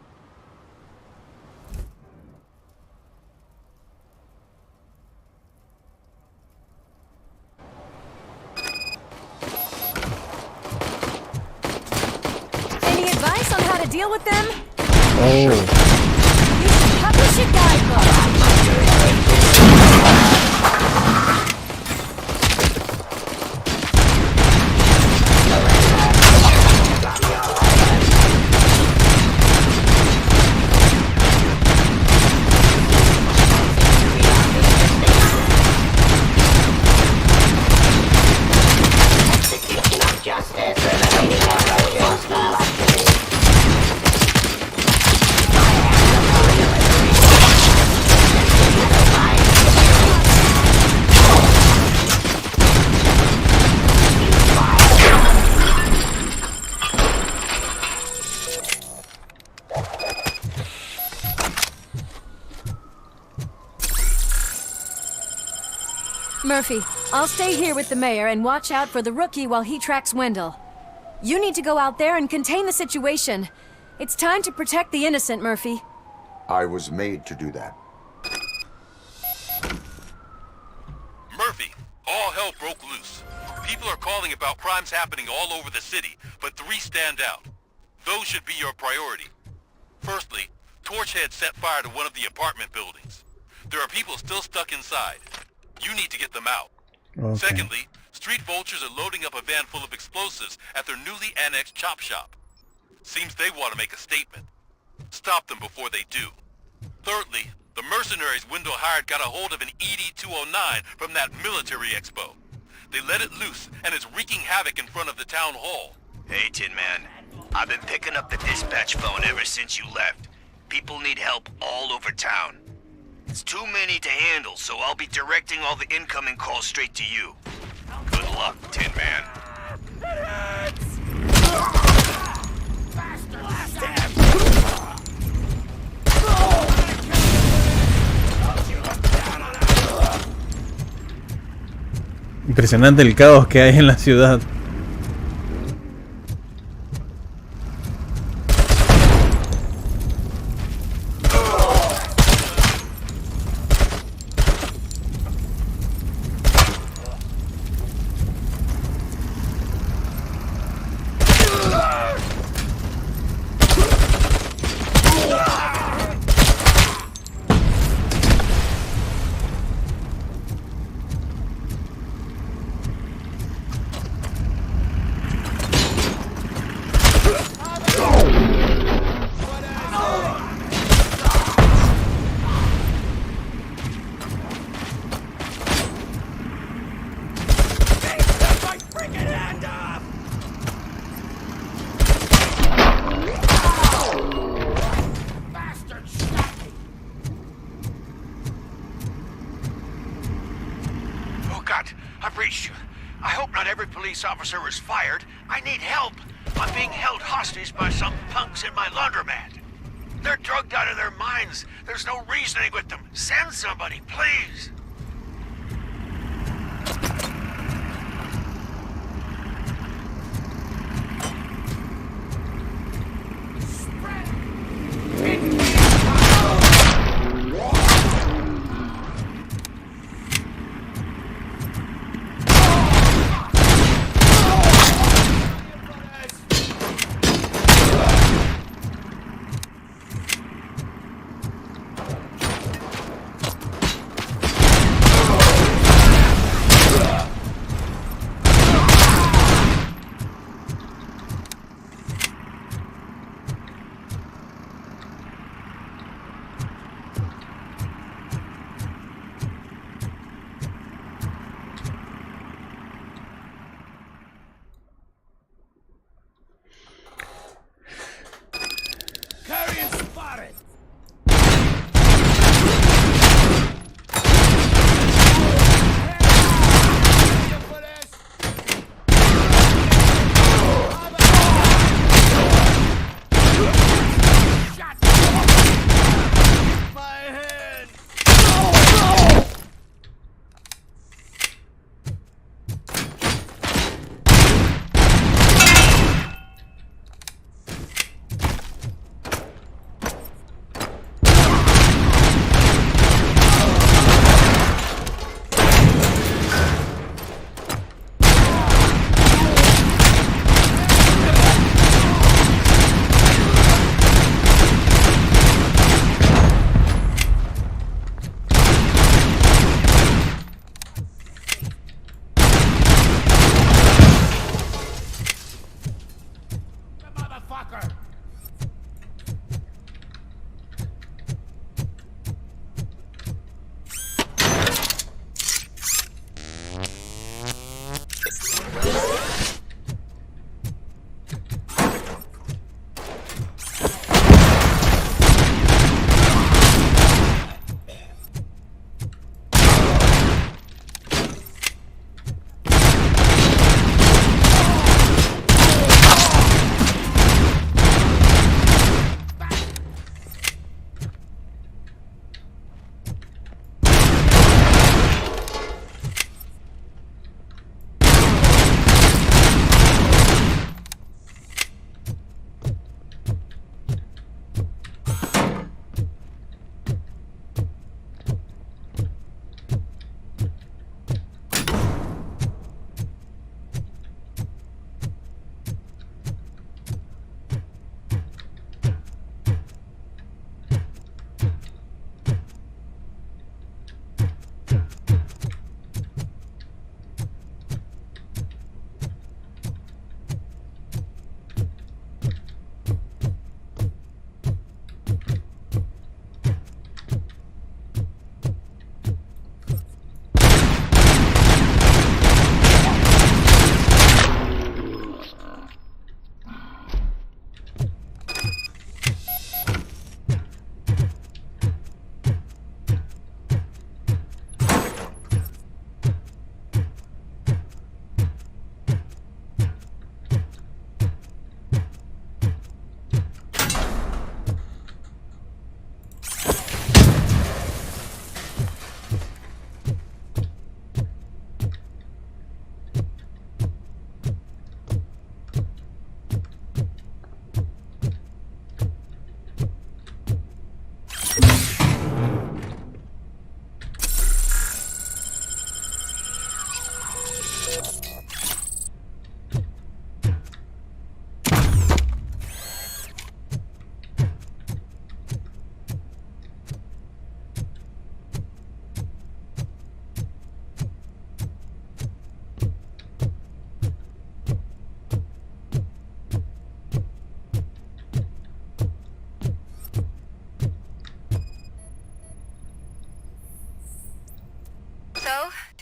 Any advice on how to deal with them? Oh. You should publish a guidebook. Murphy, I'll stay here with the mayor and watch out for the rookie while he tracks Wendell. You need to go out there and contain the situation. It's time to protect the innocent, Murphy. I was made to do that. Murphy, all hell broke loose. People are calling about crimes happening all over the city, but 3 stand out. Those should be your priority. Firstly, Torchhead set fire to one of the apartment buildings. There are people still stuck inside. You need to get them out. Okay. Secondly, street vultures are loading up a van full of explosives at their newly annexed chop shop. Seems they want to make a statement. Stop them before they do. Thirdly, the mercenaries Wendell hired got a hold of an ED-209 from that military expo. They let it loose, and it's wreaking havoc in front of the town hall. Hey, Tin Man. I've been picking up the dispatch phone ever since you left. People need help all over town. It's too many to handle, so I'll be directing all the incoming calls straight to you. Good luck, Tin Man. Impresionante el caos que hay en la ciudad. Officer was fired. I need help. I'm being held hostage by some punks in my laundromat. They're drugged out of their minds. There's no reasoning with them. Send somebody, please.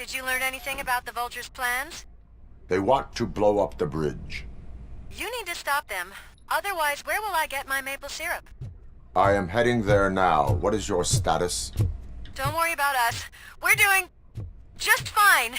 Did you learn anything about the Vulture's plans? They want to blow up the bridge. You need to stop them. Otherwise, where will I get my maple syrup? I am heading there now. What is your status? Don't worry about us. We're doing just fine.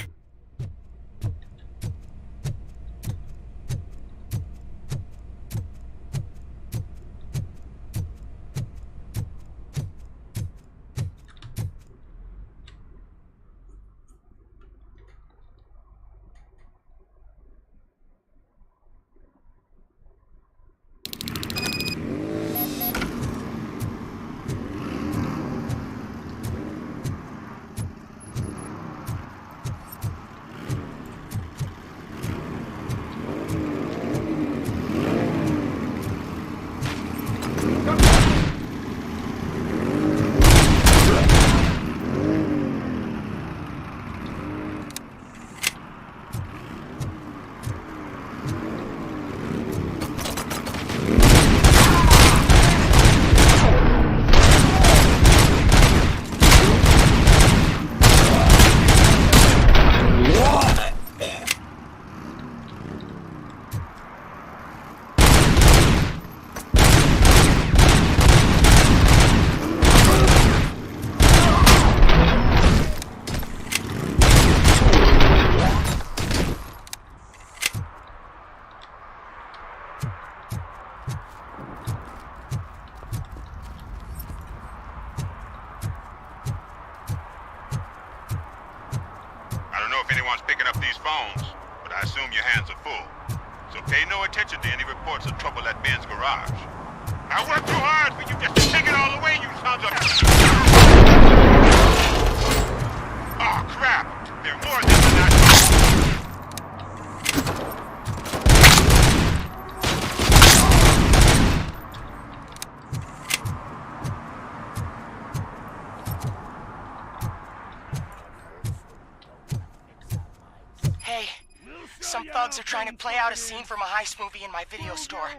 Some thugs are trying to play out a scene from a heist movie in my video store.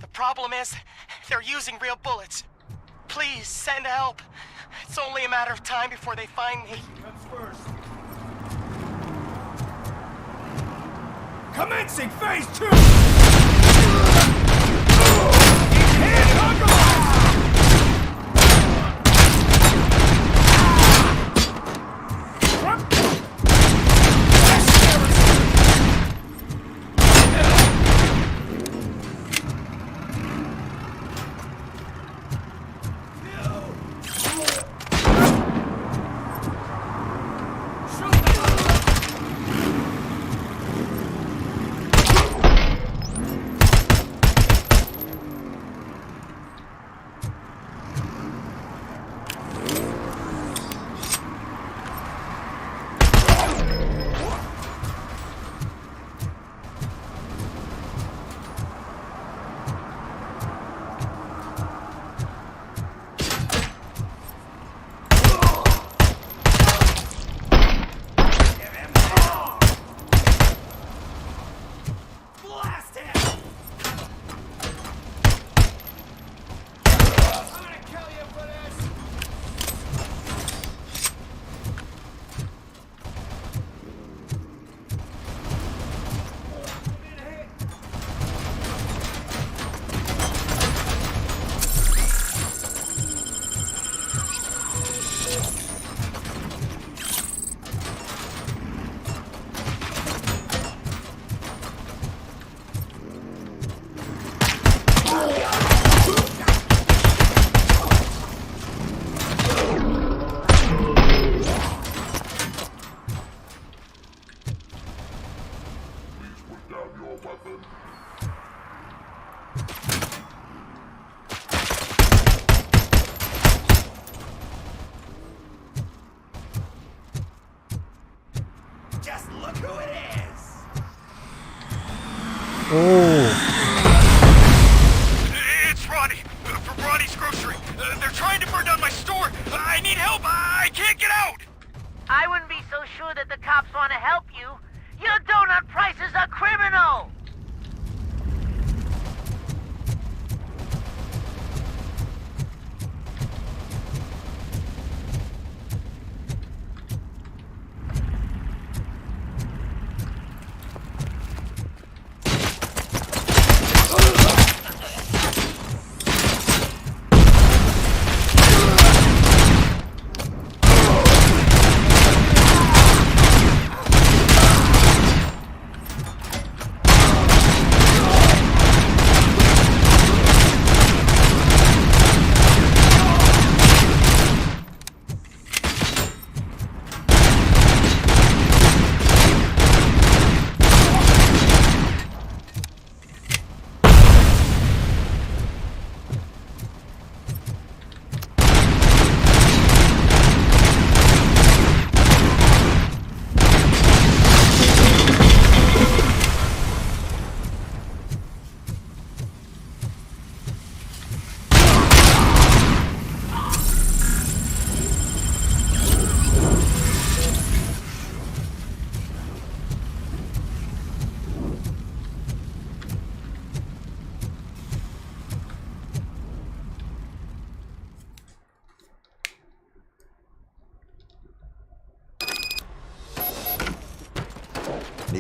The problem is, they're using real bullets. Please, send help. It's only a matter of time before they find me. Comes first. Commencing phase 2! Just look who it is! It's Ronnie, from Ronnie's Grocery. They're trying to burn down my store. I need help. I can't get out. I wouldn't be so sure that the cops want to help you. Your donut price is a criminal!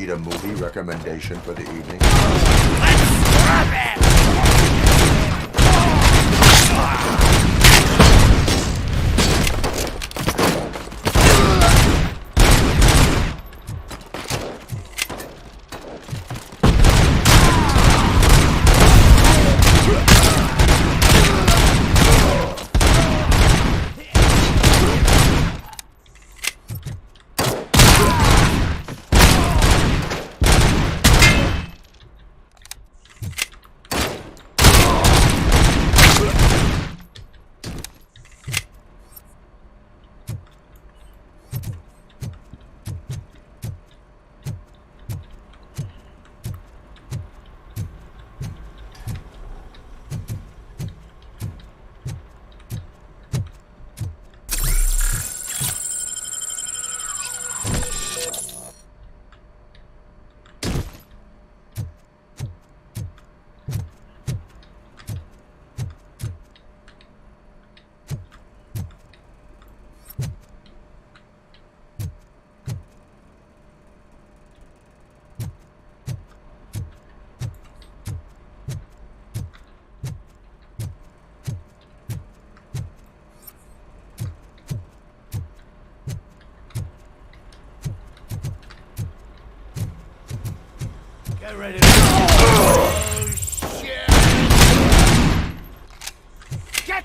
need a movie recommendation for the evening? Get ready to oh, shit! Get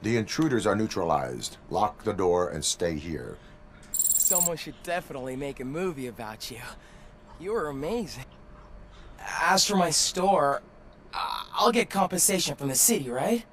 The intruders are neutralized. Lock the door and stay here. Someone should definitely make a movie about you. You were amazing. As for my store, I'll get compensation from the city, right?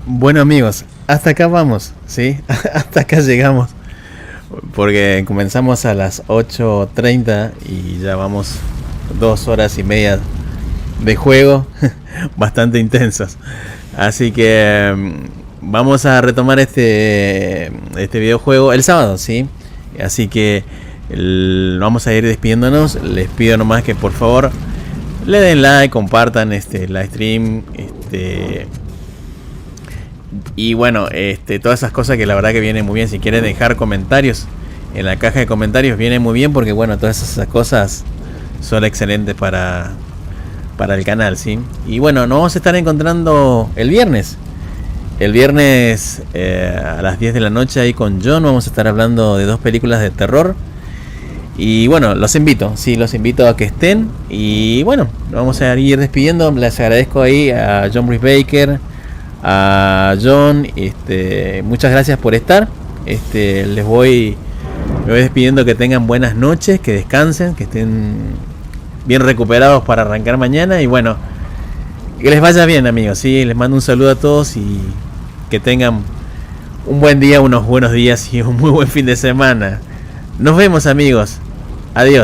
Bueno amigos, hasta acá vamos, ¿sí? Hasta acá llegamos. Porque comenzamos a las 8:30 y ya vamos 2 horas y media de juego. Bastante intensas. Así que vamos a retomar este videojuego el sábado, ¿sí? Así que vamos a ir despidiéndonos. Les pido nomás que por favor le den like, compartan este live stream, y bueno, todas esas cosas que la verdad que vienen muy bien. Si quieren dejar comentarios en la caja de comentarios, viene muy bien porque bueno, todas esas cosas son excelentes para el canal, ¿sí? Y bueno, nos vamos a estar encontrando el viernes. El viernes a las 10 de la noche ahí con John. Vamos a estar hablando de 2 películas de terror. Y bueno, los invito a que estén. Y bueno, vamos a ir despidiendo. Les agradezco ahí a John Bruce Baker, a John, muchas gracias por estar. Me voy despidiendo. Que tengan buenas noches, que descansen, que estén bien recuperados para arrancar mañana. Y bueno, que les vaya bien amigos, ¿sí? Les mando un saludo a todos y que tengan un buen día, unos buenos días y un muy buen fin de semana. Nos vemos amigos. Adiós.